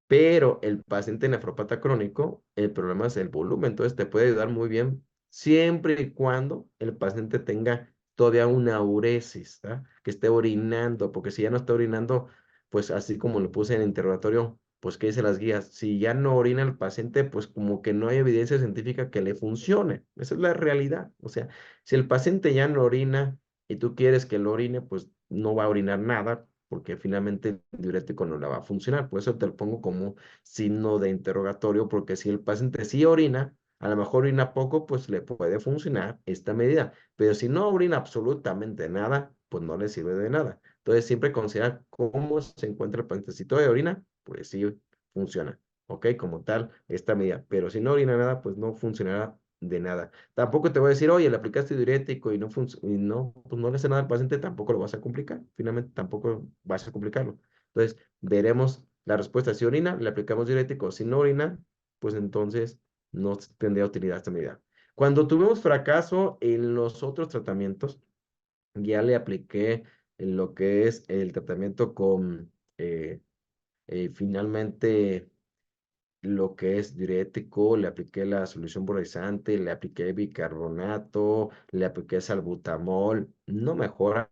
Pero el paciente nefrópata crónico, el problema es el volumen. Entonces te puede ayudar muy bien siempre y cuando el paciente tenga todavía una uresis, ¿tá? Que esté orinando, porque si ya no está orinando, pues así como lo puse en el interrogatorio, pues ¿qué dice las guías? Si ya no orina el paciente, pues como que no hay evidencia científica que le funcione. Esa es la realidad. O sea, si el paciente ya no orina y tú quieres que lo orine, pues no va a orinar nada, porque finalmente el diurético no le va a funcionar. Por eso te lo pongo como signo de interrogatorio, porque si el paciente sí orina, a lo mejor orina poco, pues le puede funcionar esta medida. Pero si no orina absolutamente nada, pues no le sirve de nada. Entonces siempre considerar cómo se encuentra el paciente. Si todavía orina, pues sí funciona. ¿Ok? Como tal, esta medida. Pero si no orina nada, pues no funcionará de nada. Tampoco te voy a decir, oye, le aplicaste diurético y no, pues no le hace nada al paciente, tampoco lo vas a complicar. Finalmente, tampoco vas a complicarlo. Entonces, veremos la respuesta. Si orina, le aplicamos diurético. Si no orina, pues entonces no tendría utilidad esta medida. Cuando tuvimos fracaso en los otros tratamientos, ya le apliqué lo que es el tratamiento con finalmente lo que es diurético, le apliqué la solución polarizante, le apliqué bicarbonato, le apliqué salbutamol, no mejora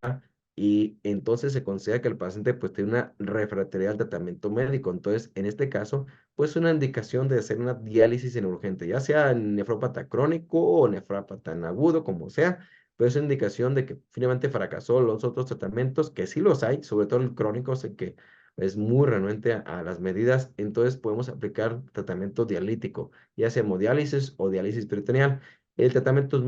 y entonces se considera que el paciente pues tiene una refractaria al tratamiento médico. Entonces, en este caso, pues una indicación de hacer una diálisis en urgente, ya sea en nefrópata crónico o nefrópata en agudo, como sea, pero es una indicación de que finalmente fracasó los otros tratamientos, que sí los hay, sobre todo el crónico, sé que es muy renuente a las medidas, entonces podemos aplicar tratamiento dialítico, ya sea hemodiálisis o diálisis peritoneal. El tratamiento es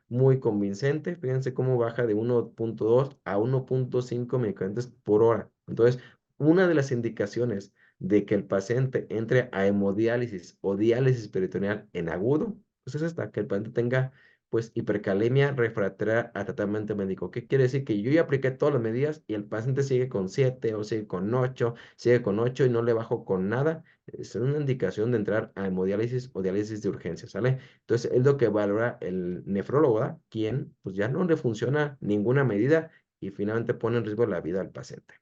muy convincente, fíjense cómo baja de 1.2 a 1.5 medicamentos por hora. Entonces, una de las indicaciones de que el paciente entre a hemodiálisis o diálisis peritoneal en agudo, pues es esta, que el paciente tenga pues hipercalemia refractaria a tratamiento médico. ¿Qué quiere decir? Que yo ya apliqué todas las medidas y el paciente sigue con 7 o sigue con 8 y no le bajo con nada. Es una indicación de entrar a hemodiálisis o diálisis de urgencia, ¿sale? Entonces es lo que valora el nefrólogo, ¿verdad? Quien pues ya no le funciona ninguna medida y finalmente pone en riesgo la vida al paciente.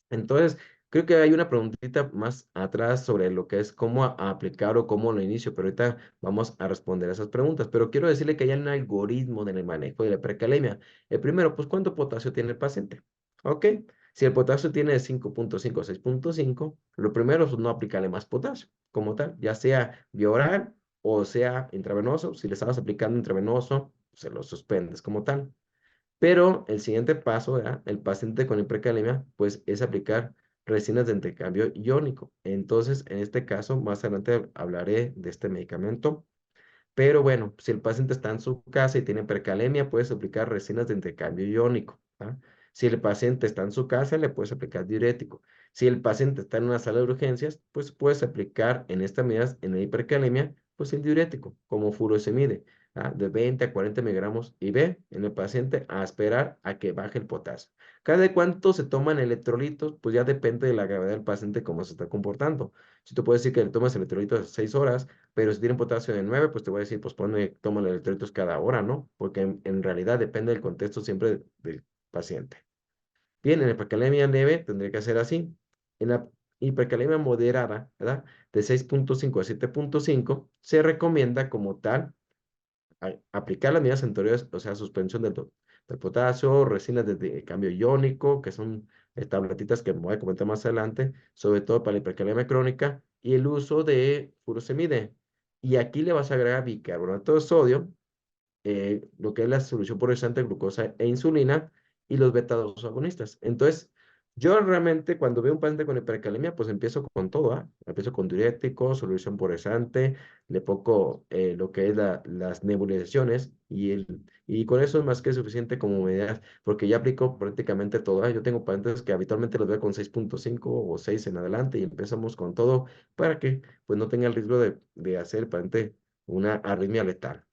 Entonces, creo que hay una preguntita más atrás sobre lo que es cómo aplicar o cómo lo inicio, pero ahorita vamos a responder a esas preguntas. Pero quiero decirle que hay un algoritmo en el manejo de la precalemia. El primero, pues, ¿cuánto potasio tiene el paciente? ¿Ok? Si el potasio tiene 5.5 o 6.5, lo primero es no aplicarle más potasio, como tal, ya sea vía oral o sea intravenoso. Si le estabas aplicando intravenoso, se lo suspendes como tal. Pero el siguiente paso, ¿verdad? El paciente con hipercalemia, pues es aplicar resinas de intercambio iónico. Entonces, en este caso, más adelante hablaré de este medicamento. Pero bueno, si el paciente está en su casa y tiene hipercalemia, puedes aplicar resinas de intercambio iónico. ¿Ah? Si el paciente está en su casa, le puedes aplicar diurético. Si el paciente está en una sala de urgencias, pues puedes aplicar en esta medida, en la hipercalemia, pues el diurético, como furosemide. de 20 a 40 miligramos IV en el paciente a esperar a que baje el potasio. ¿Cada cuánto se toman electrolitos? Pues ya depende de la gravedad del paciente, cómo se está comportando. Si tú puedes decir que le tomas electrolitos 6 horas, pero si tiene potasio de 9, pues te voy a decir, pues toma electrolitos cada hora, ¿no? Porque en realidad depende del contexto siempre del paciente. Bien, en la hipercalemia leve tendría que ser así. En la hipercalemia moderada, ¿verdad? De 6.5 a 7.5, se recomienda como tal aplicar las medidas anteriores, o sea, suspensión del potasio, resinas de cambio iónico, que son tabletitas que me voy a comentar más adelante, sobre todo para la hipercalemia crónica, y el uso de furosemide. Y aquí le vas a agregar bicarbonato de sodio, lo que es la solución polarizante de glucosa e insulina y los beta-2 agonistas. Entonces, yo realmente cuando veo un paciente con hipercalemia, pues empiezo con todo, ¿ah? Empiezo con diurético, solución polarizante, le pongo lo que es las nebulizaciones y con eso es más que suficiente como medida, porque ya aplico prácticamente todo, ¿ah? Yo tengo pacientes que habitualmente los veo con 6.5 o 6 en adelante y empezamos con todo para que pues no tenga el riesgo de hacer el paciente una arritmia letal.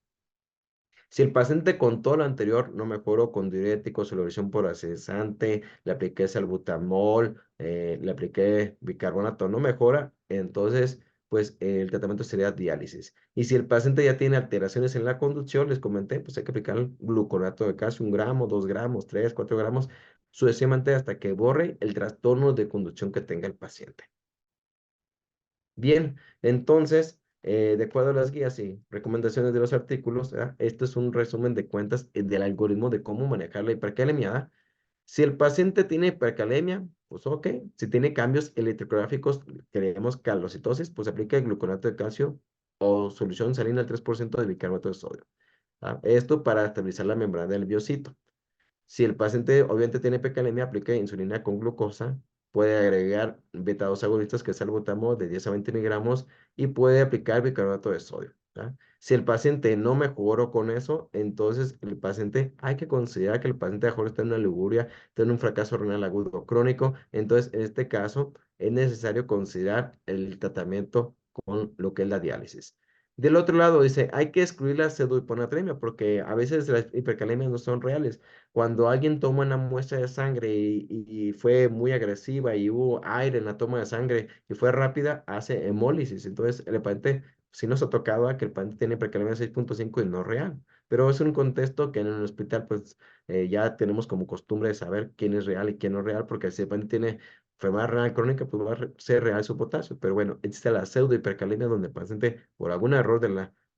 Si el paciente con todo lo anterior no mejoró con diuréticos, solución por cesante, le apliqué salbutamol, le apliqué bicarbonato, no mejora, entonces pues el tratamiento sería diálisis. Y si el paciente ya tiene alteraciones en la conducción, les comenté, pues hay que aplicar el gluconato de calcio, 1 gramo, 2 gramos, 3, 4 gramos, sucesivamente hasta que borre el trastorno de conducción que tenga el paciente. Bien, entonces, de acuerdo a las guías y recomendaciones de los artículos, esto es un resumen de cuentas del algoritmo de cómo manejar la hipercalemia. Si el paciente tiene hipercalemia, pues ok. Si tiene cambios electrográficos, queremos calocitosis, pues aplica el gluconato de calcio o solución salina al 3% de bicarbonato de sodio. Esto para estabilizar la membrana del biocito. Si el paciente obviamente tiene hipercalemia, aplica insulina con glucosa, puede agregar beta-2 agonistas que es salbutamol de 10 a 20 miligramos y puede aplicar bicarbonato de sodio. Si el paciente no mejoró con eso, entonces el paciente hay que considerar que el paciente mejor está en una liguria, tiene un fracaso renal agudo crónico. Entonces, en este caso, es necesario considerar el tratamiento con lo que es la diálisis. Del otro lado, dice, hay que excluir la pseudohiponatremia porque a veces las hipercalemias no son reales. Cuando alguien toma una muestra de sangre y fue muy agresiva y hubo aire en la toma de sangre y fue rápida, hace hemólisis. Entonces, el paciente, si nos ha tocado que el paciente tiene hipercalemia 6.5 y no es real. Pero es un contexto que en el hospital, pues, ya tenemos como costumbre de saber quién es real y quién no es real, porque si el paciente tiene enfermedad renal crónica, pues va a ser real su potasio. Pero bueno, existe la pseudo hipercalemia donde el paciente, por algún error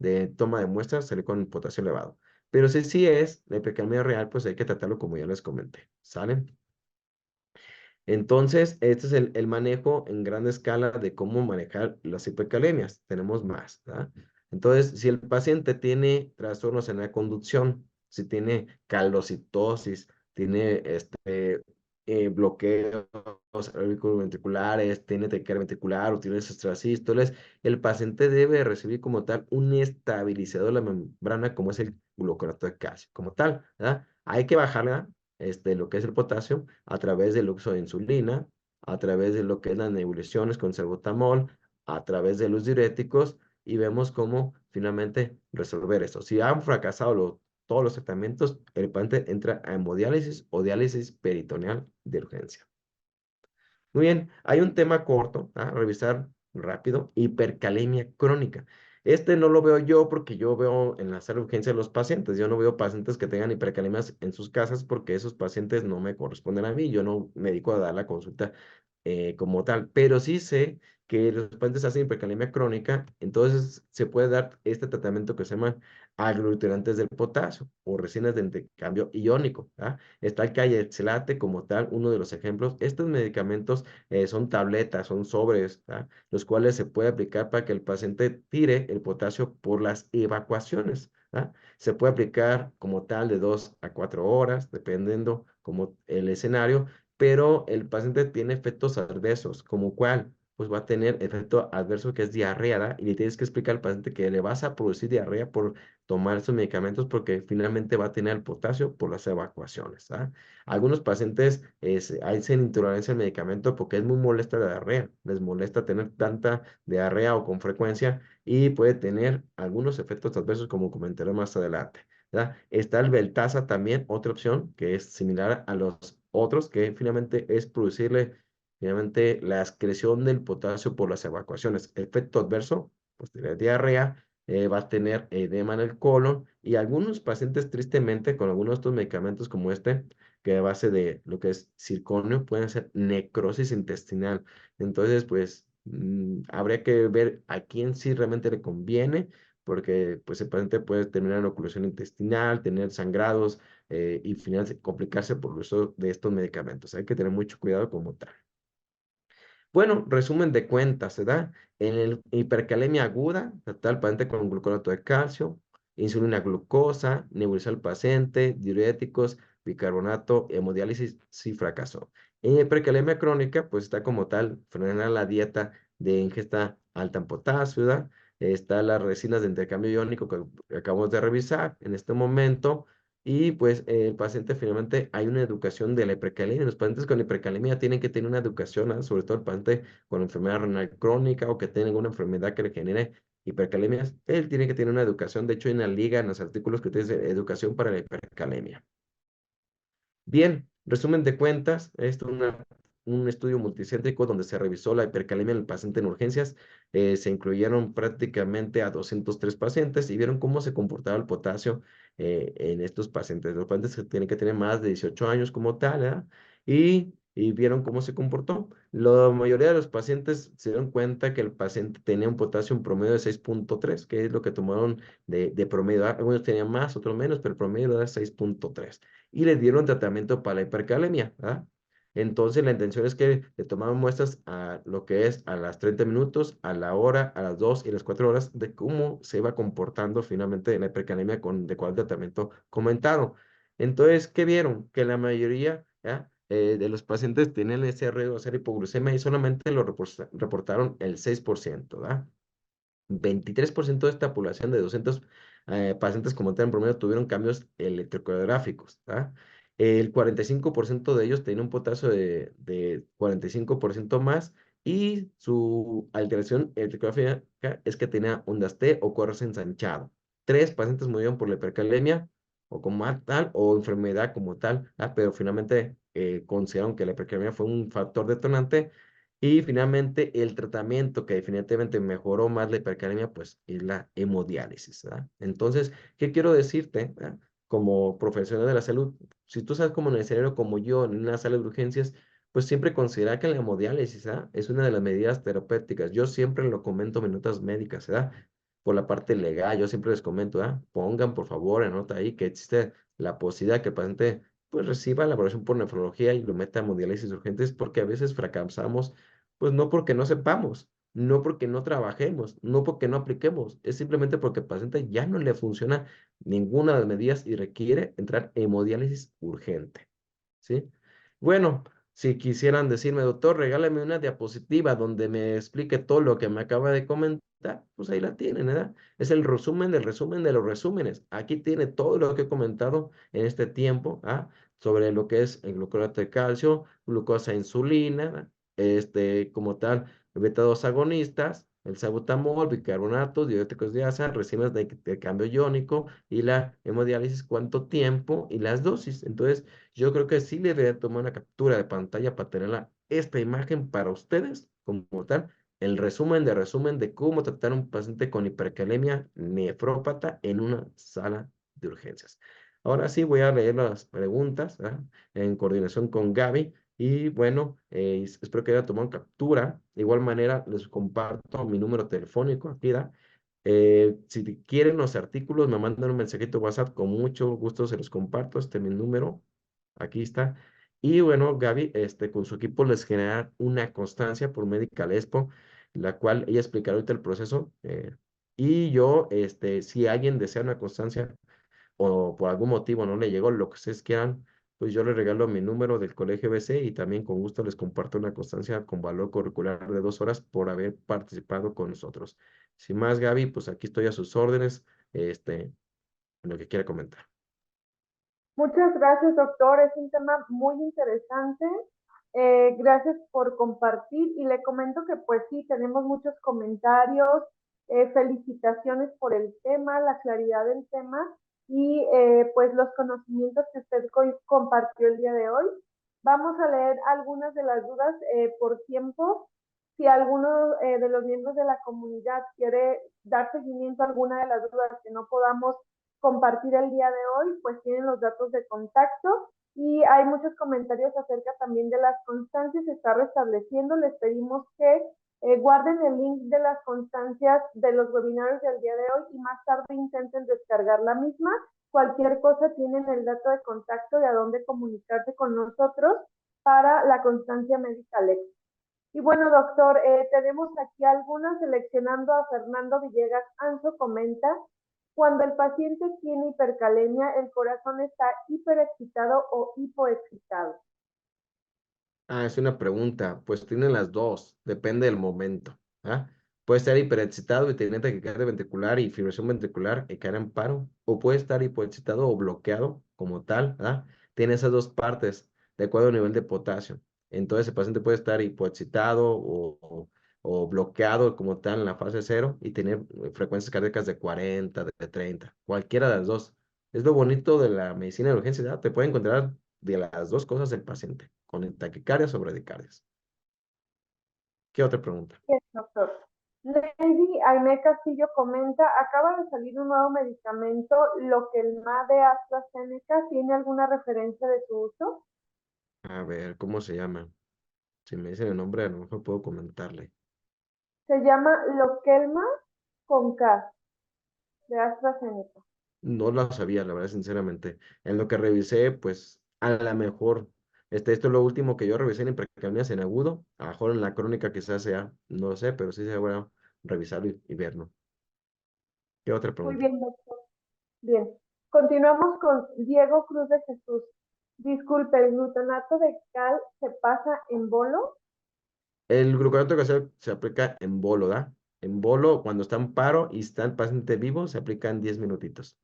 de toma de muestras, sale con potasio elevado. Pero si sí es la hipercalemia real, pues hay que tratarlo como ya les comenté. ¿Salen? Entonces, este es el manejo en gran escala de cómo manejar las hipercalemias. Tenemos más, ¿verdad? Entonces, si el paciente tiene trastornos en la conducción, si tiene calocitosis, tiene bloqueos ventriculares, tiene taquicardia ventricular o tiene extrasístoles, el paciente debe recibir como tal un estabilizador de la membrana como es el gluconato de calcio, como tal, ¿verdad? Hay que bajarla lo que es el potasio a través del uso de insulina, a través de lo que es las nebulizaciones con salbutamol, a través de los diuréticos y vemos cómo finalmente resolver esto. Si han fracasado todos los tratamientos, el paciente entra a hemodiálisis o diálisis peritoneal de urgencia. Muy bien, hay un tema corto, revisar rápido, hipercalemia crónica. Este no lo veo yo porque yo veo en la sala de urgencia de los pacientes. Yo no veo pacientes que tengan hipercalemias en sus casas porque esos pacientes no me corresponden a mí. Yo no me dedico a dar la consulta como tal. Pero sí sé que los pacientes hacen hipercalemia crónica, entonces se puede dar este tratamiento que se llama aglutinantes del potasio o resinas de intercambio iónico. Está el Kayexlate como tal, uno de los ejemplos. Estos medicamentos son tabletas, son sobres, los cuales se puede aplicar para que el paciente tire el potasio por las evacuaciones. Se puede aplicar como tal de 2 a 4 horas, dependiendo como el escenario, pero el paciente tiene efectos adversos, como cuál, pues va a tener efecto adverso que es diarrea, ¿verdad? Y le tienes que explicar al paciente que le vas a producir diarrea por tomar esos medicamentos porque finalmente va a tener el potasio por las evacuaciones, ¿verdad? Algunos pacientes hacen intolerancia al medicamento porque es muy molesta la diarrea, les molesta tener tanta diarrea o con frecuencia y puede tener algunos efectos adversos como comentaré más adelante, ¿verdad? Está el Veltasa también, otra opción que es similar a los otros, que finalmente es producirle finalmente la excreción del potasio por las evacuaciones. Efecto adverso, pues tener diarrea, va a tener edema en el colon y algunos pacientes tristemente con algunos de estos medicamentos como este, que a base de lo que es circonio, pueden hacer necrosis intestinal. Entonces, pues habría que ver a quién sí realmente le conviene, porque pues el paciente puede terminar en oclusión intestinal, tener sangrados y finalmente complicarse por el uso de estos medicamentos. Hay que tener mucho cuidado como tal. Bueno, resumen de cuentas, se da en el hipercalemia aguda, está el paciente con gluconato de calcio, insulina glucosa, nebulizar al paciente, diuréticos, bicarbonato, hemodiálisis, sí fracasó. En hipercalemia crónica, pues está como tal, frenar la dieta de ingesta alta en potasio, ¿verdad? Está las resinas de intercambio iónico que acabamos de revisar en este momento. Y pues el paciente finalmente hay una educación de la hipercalemia. Los pacientes con hipercalemia tienen que tener una educación, ¿ah? Sobre todo el paciente con enfermedad renal crónica o que tenga alguna enfermedad que le genere hipercalemias. Él tiene que tener una educación. De hecho, hay una liga en los artículos que dice educación para la hipercalemia. Bien, resumen de cuentas, esto es un estudio multicéntrico donde se revisó la hipercalemia en el paciente en urgencias. Se incluyeron prácticamente a 203 pacientes y vieron cómo se comportaba el potasio en estos pacientes. Los pacientes que tienen que tener más de 18 años como tal, ¿verdad? Y vieron cómo se comportó. La mayoría de los pacientes se dieron cuenta que el paciente tenía un potasio en promedio de 6.3, que es lo que tomaron de promedio. Algunos tenían más, otros menos, pero el promedio era 6.3 y le dieron tratamiento para la hipercalemia, ¿verdad? Entonces la intención es que le tomaban muestras a lo que es a las 30 minutos, a la hora, a las 2 y las 4 horas de cómo se iba comportando finalmente la hipercalemia de cuál tratamiento comentado. Entonces, ¿qué vieron? Que la mayoría, ¿ya? De los pacientes tienen ese riesgo de hacer hipoglucemia y solamente lo reportaron el 6%, ¿verdad? 23% de esta población de 200 pacientes como tal en promedio tuvieron cambios electrocardiográficos, ¿tá? El 45% de ellos tenían un potasio de 45% más y su alteración electrocardiográfica es que tenía ondas T o corazón ensanchado. Tres pacientes murieron por la hipercalemia o como tal o enfermedad como tal, pero finalmente consideraron que la hipercalemia fue un factor detonante y finalmente, el tratamiento que definitivamente mejoró más la hipercalemia, pues es la hemodiálisis, ¿verdad? Entonces, ¿qué quiero decirte, ¿verdad? Como profesional de la salud? Si tú sabes como necesario como yo en una sala de urgencias, pues siempre considera que la hemodiálisis, ¿verdad? Es una de las medidas terapéuticas. Yo siempre lo comento en notas médicas, ¿verdad? Por la parte legal, yo siempre les comento, ¿verdad? Pongan por favor en nota ahí que existe la posibilidad que el paciente pues reciba la evaluación por nefrología y lo meta a hemodiálisis urgentes porque a veces fracasamos pues no porque no sepamos, no porque no trabajemos, no porque no apliquemos, es simplemente porque al paciente ya no le funciona ninguna de las medidas y requiere entrar en hemodiálisis urgente, ¿sí? Bueno, si quisieran decirme, doctor, regálame una diapositiva donde me explique todo lo que me acaba de comentar, pues ahí la tienen, ¿verdad? Es el resumen del resumen de los resúmenes. Aquí tiene todo lo que he comentado en este tiempo, ¿ah? Sobre lo que es el gluconato de calcio, glucosa e insulina, como tal, beta 2 agonistas, el salbutamol, bicarbonato, diuréticos de asa, resinas de cambio iónico y la hemodiálisis, cuánto tiempo y las dosis. Entonces, yo creo que sí le debería tomar una captura de pantalla para tenerla esta imagen para ustedes, como tal, el resumen de cómo tratar a un paciente con hipercalemia nefrópata en una sala de urgencias. Ahora sí voy a leer las preguntas, ¿verdad? En coordinación con Gaby. Y bueno, espero que haya tomado captura. De igual manera, les comparto mi número telefónico aquí, ¿da? Si quieren los artículos, me mandan un mensajito WhatsApp, con mucho gusto se los comparto. Este es mi número, aquí está. Y bueno, Gaby, con su equipo les genera una constancia por Medical Expo, la cual ella explicará ahorita el proceso. Y yo, si alguien desea una constancia o por algún motivo no le llegó lo que ustedes quieran, pues yo les regalo mi número del Colegio BC y también con gusto les comparto una constancia con valor curricular de 2 horas por haber participado con nosotros. Sin más, Gaby, pues aquí estoy a sus órdenes, en lo que quiera comentar. Muchas gracias, doctor. Es un tema muy interesante. Gracias por compartir y le comento que pues sí, tenemos muchos comentarios, felicitaciones por el tema, la claridad del tema y pues los conocimientos que usted compartió el día de hoy. Vamos a leer algunas de las dudas por tiempo. Si alguno de los miembros de la comunidad quiere dar seguimiento a alguna de las dudas que no podamos compartir el día de hoy, pues tienen los datos de contacto y hay muchos comentarios acerca también de las constancias, se está restableciendo, les pedimos que guarden el link de las constancias de los webinarios del día de hoy y más tarde intenten descargar la misma. Cualquier cosa tienen el dato de contacto de a dónde comunicarse con nosotros para la constancia médica Lex. Y bueno, doctor, tenemos aquí algunas, seleccionando a Fernando Villegas Anzo, comenta, cuando el paciente tiene hipercalemia, el corazón está hiperexcitado o hipoexcitado. Ah, es una pregunta. Pues tienen las dos, depende del momento. ¿Ah? Puede estar hiperexcitado y tener taquicardia ventricular y fibrilación ventricular y caer en paro, o puede estar hipoexcitado o bloqueado como tal. ¿Ah? Tiene esas dos partes de acuerdo al nivel de potasio. Entonces el paciente puede estar hipoexcitado o bloqueado como tal en la fase cero y tener frecuencias cardíacas de 40, de 30, cualquiera de las dos. Es lo bonito de la medicina de urgencia, ¿verdad? Te puede encontrar de las dos cosas del paciente, con taquicardias o bradicardias. ¿Qué otra pregunta? Bien, doctor. Lady Aime Castillo comenta, acaba de salir un nuevo medicamento, lo que el MA de AstraZeneca, ¿tiene alguna referencia de su uso? A ver, ¿cómo se llama? Si me dicen el nombre, a lo mejor puedo comentarle. Se llama Lokelma con K, de AstraZeneca. No lo sabía, la verdad, sinceramente. En lo que revisé, pues, a lo mejor, esto es lo último que yo revisé en hipercalemias en agudo. A lo mejor en la crónica quizás sea, no lo sé, pero sí se bueno revisarlo y verlo. ¿Qué otra Muy pregunta? bien, doctor. Bien. Continuamos con Diego Cruz de Jesús. Disculpe, ¿el glutamato de cal se pasa en bolo? El gluconato de calcio se aplica en bolo, ¿da? En bolo, cuando está en paro y está el paciente vivo, se aplica en 10 minutitos.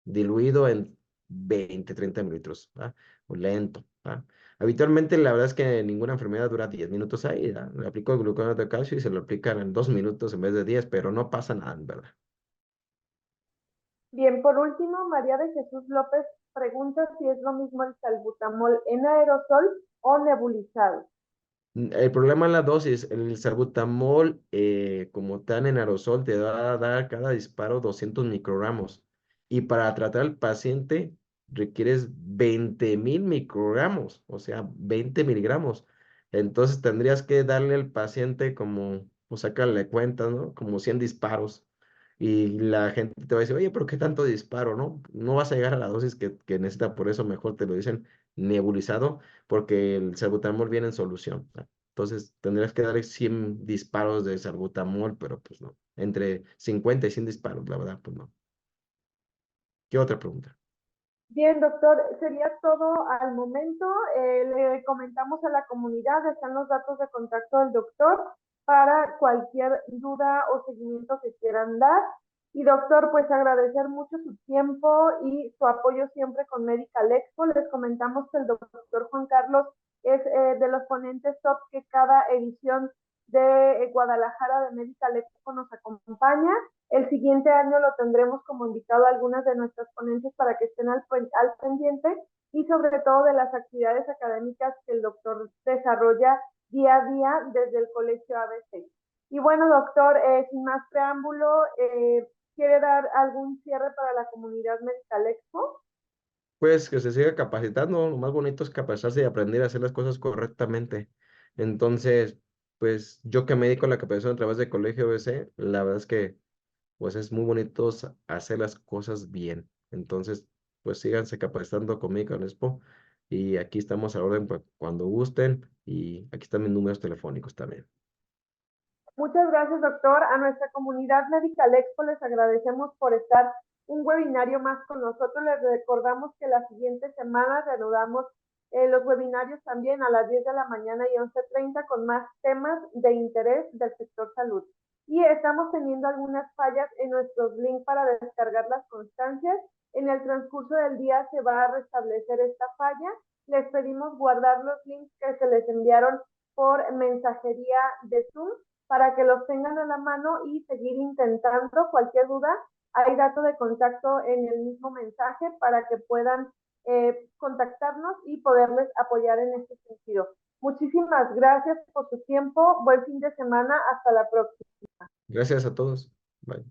Diluido en 20, 30 mililitros, ¿va? O lento, ¿va? Habitualmente, la verdad es que ninguna enfermedad dura 10 minutos ahí, ¿va? Le aplico el gluconato de calcio y se lo aplican en 2 minutos en vez de 10, pero no pasa nada, en verdad. Bien, por último, María de Jesús López pregunta si es lo mismo el salbutamol en aerosol o nebulizado. El problema es la dosis. El salbutamol, como tal en aerosol, te va a dar cada disparo 200 microgramos. Y para tratar al paciente requieres 20,000 microgramos, o sea, 20 miligramos. Entonces tendrías que darle al paciente como, o sacarle cuentas, ¿no? Como 100 disparos. Y la gente te va a decir, oye, pero ¿qué tanto disparo, no? No vas a llegar a la dosis que necesita, por eso mejor te lo dicen nebulizado porque el salbutamol viene en solución, ¿no? Entonces tendrías que dar 100 disparos de salbutamol, pero pues no. Entre 50 y 100 disparos, la verdad, pues no. ¿Qué otra pregunta? Bien, doctor, sería todo al momento. Le comentamos a la comunidad, están los datos de contacto del doctor para cualquier duda o seguimiento que quieran dar. Y doctor, pues agradecer mucho su tiempo y su apoyo siempre con Medical Expo. Les comentamos que el doctor Juan Carlos es de los ponentes top que cada edición de Guadalajara de Medical Expo nos acompaña. El siguiente año lo tendremos como invitado a algunas de nuestras ponencias para que estén al pendiente y sobre todo de las actividades académicas que el doctor desarrolla día a día desde el Colegio ABC. Y bueno, doctor, sin más preámbulo, ¿quiere dar algún cierre para la comunidad Medical Expo? Pues que se siga capacitando, lo más bonito es capacitarse y aprender a hacer las cosas correctamente. Entonces, pues yo que me dedico a la capacitación a través del Colegio BC, la verdad es que pues es muy bonito hacer las cosas bien. Entonces, pues síganse capacitando conmigo con Expo y aquí estamos a la orden cuando gusten y aquí están mis números telefónicos también. Muchas gracias, doctor. A nuestra comunidad Medical Expo les agradecemos por estar un webinario más con nosotros. Les recordamos que la siguiente semana reanudamos los webinarios también a las 10 de la mañana y 11:30 con más temas de interés del sector salud. Y estamos teniendo algunas fallas en nuestros links para descargar las constancias. En el transcurso del día se va a restablecer esta falla. Les pedimos guardar los links que se les enviaron por mensajería de Zoom para que los tengan a la mano y seguir intentando. Cualquier duda, hay dato de contacto en el mismo mensaje para que puedan contactarnos y poderles apoyar en este sentido. Muchísimas gracias por su tiempo. Buen fin de semana. Hasta la próxima. Gracias a todos. Bye.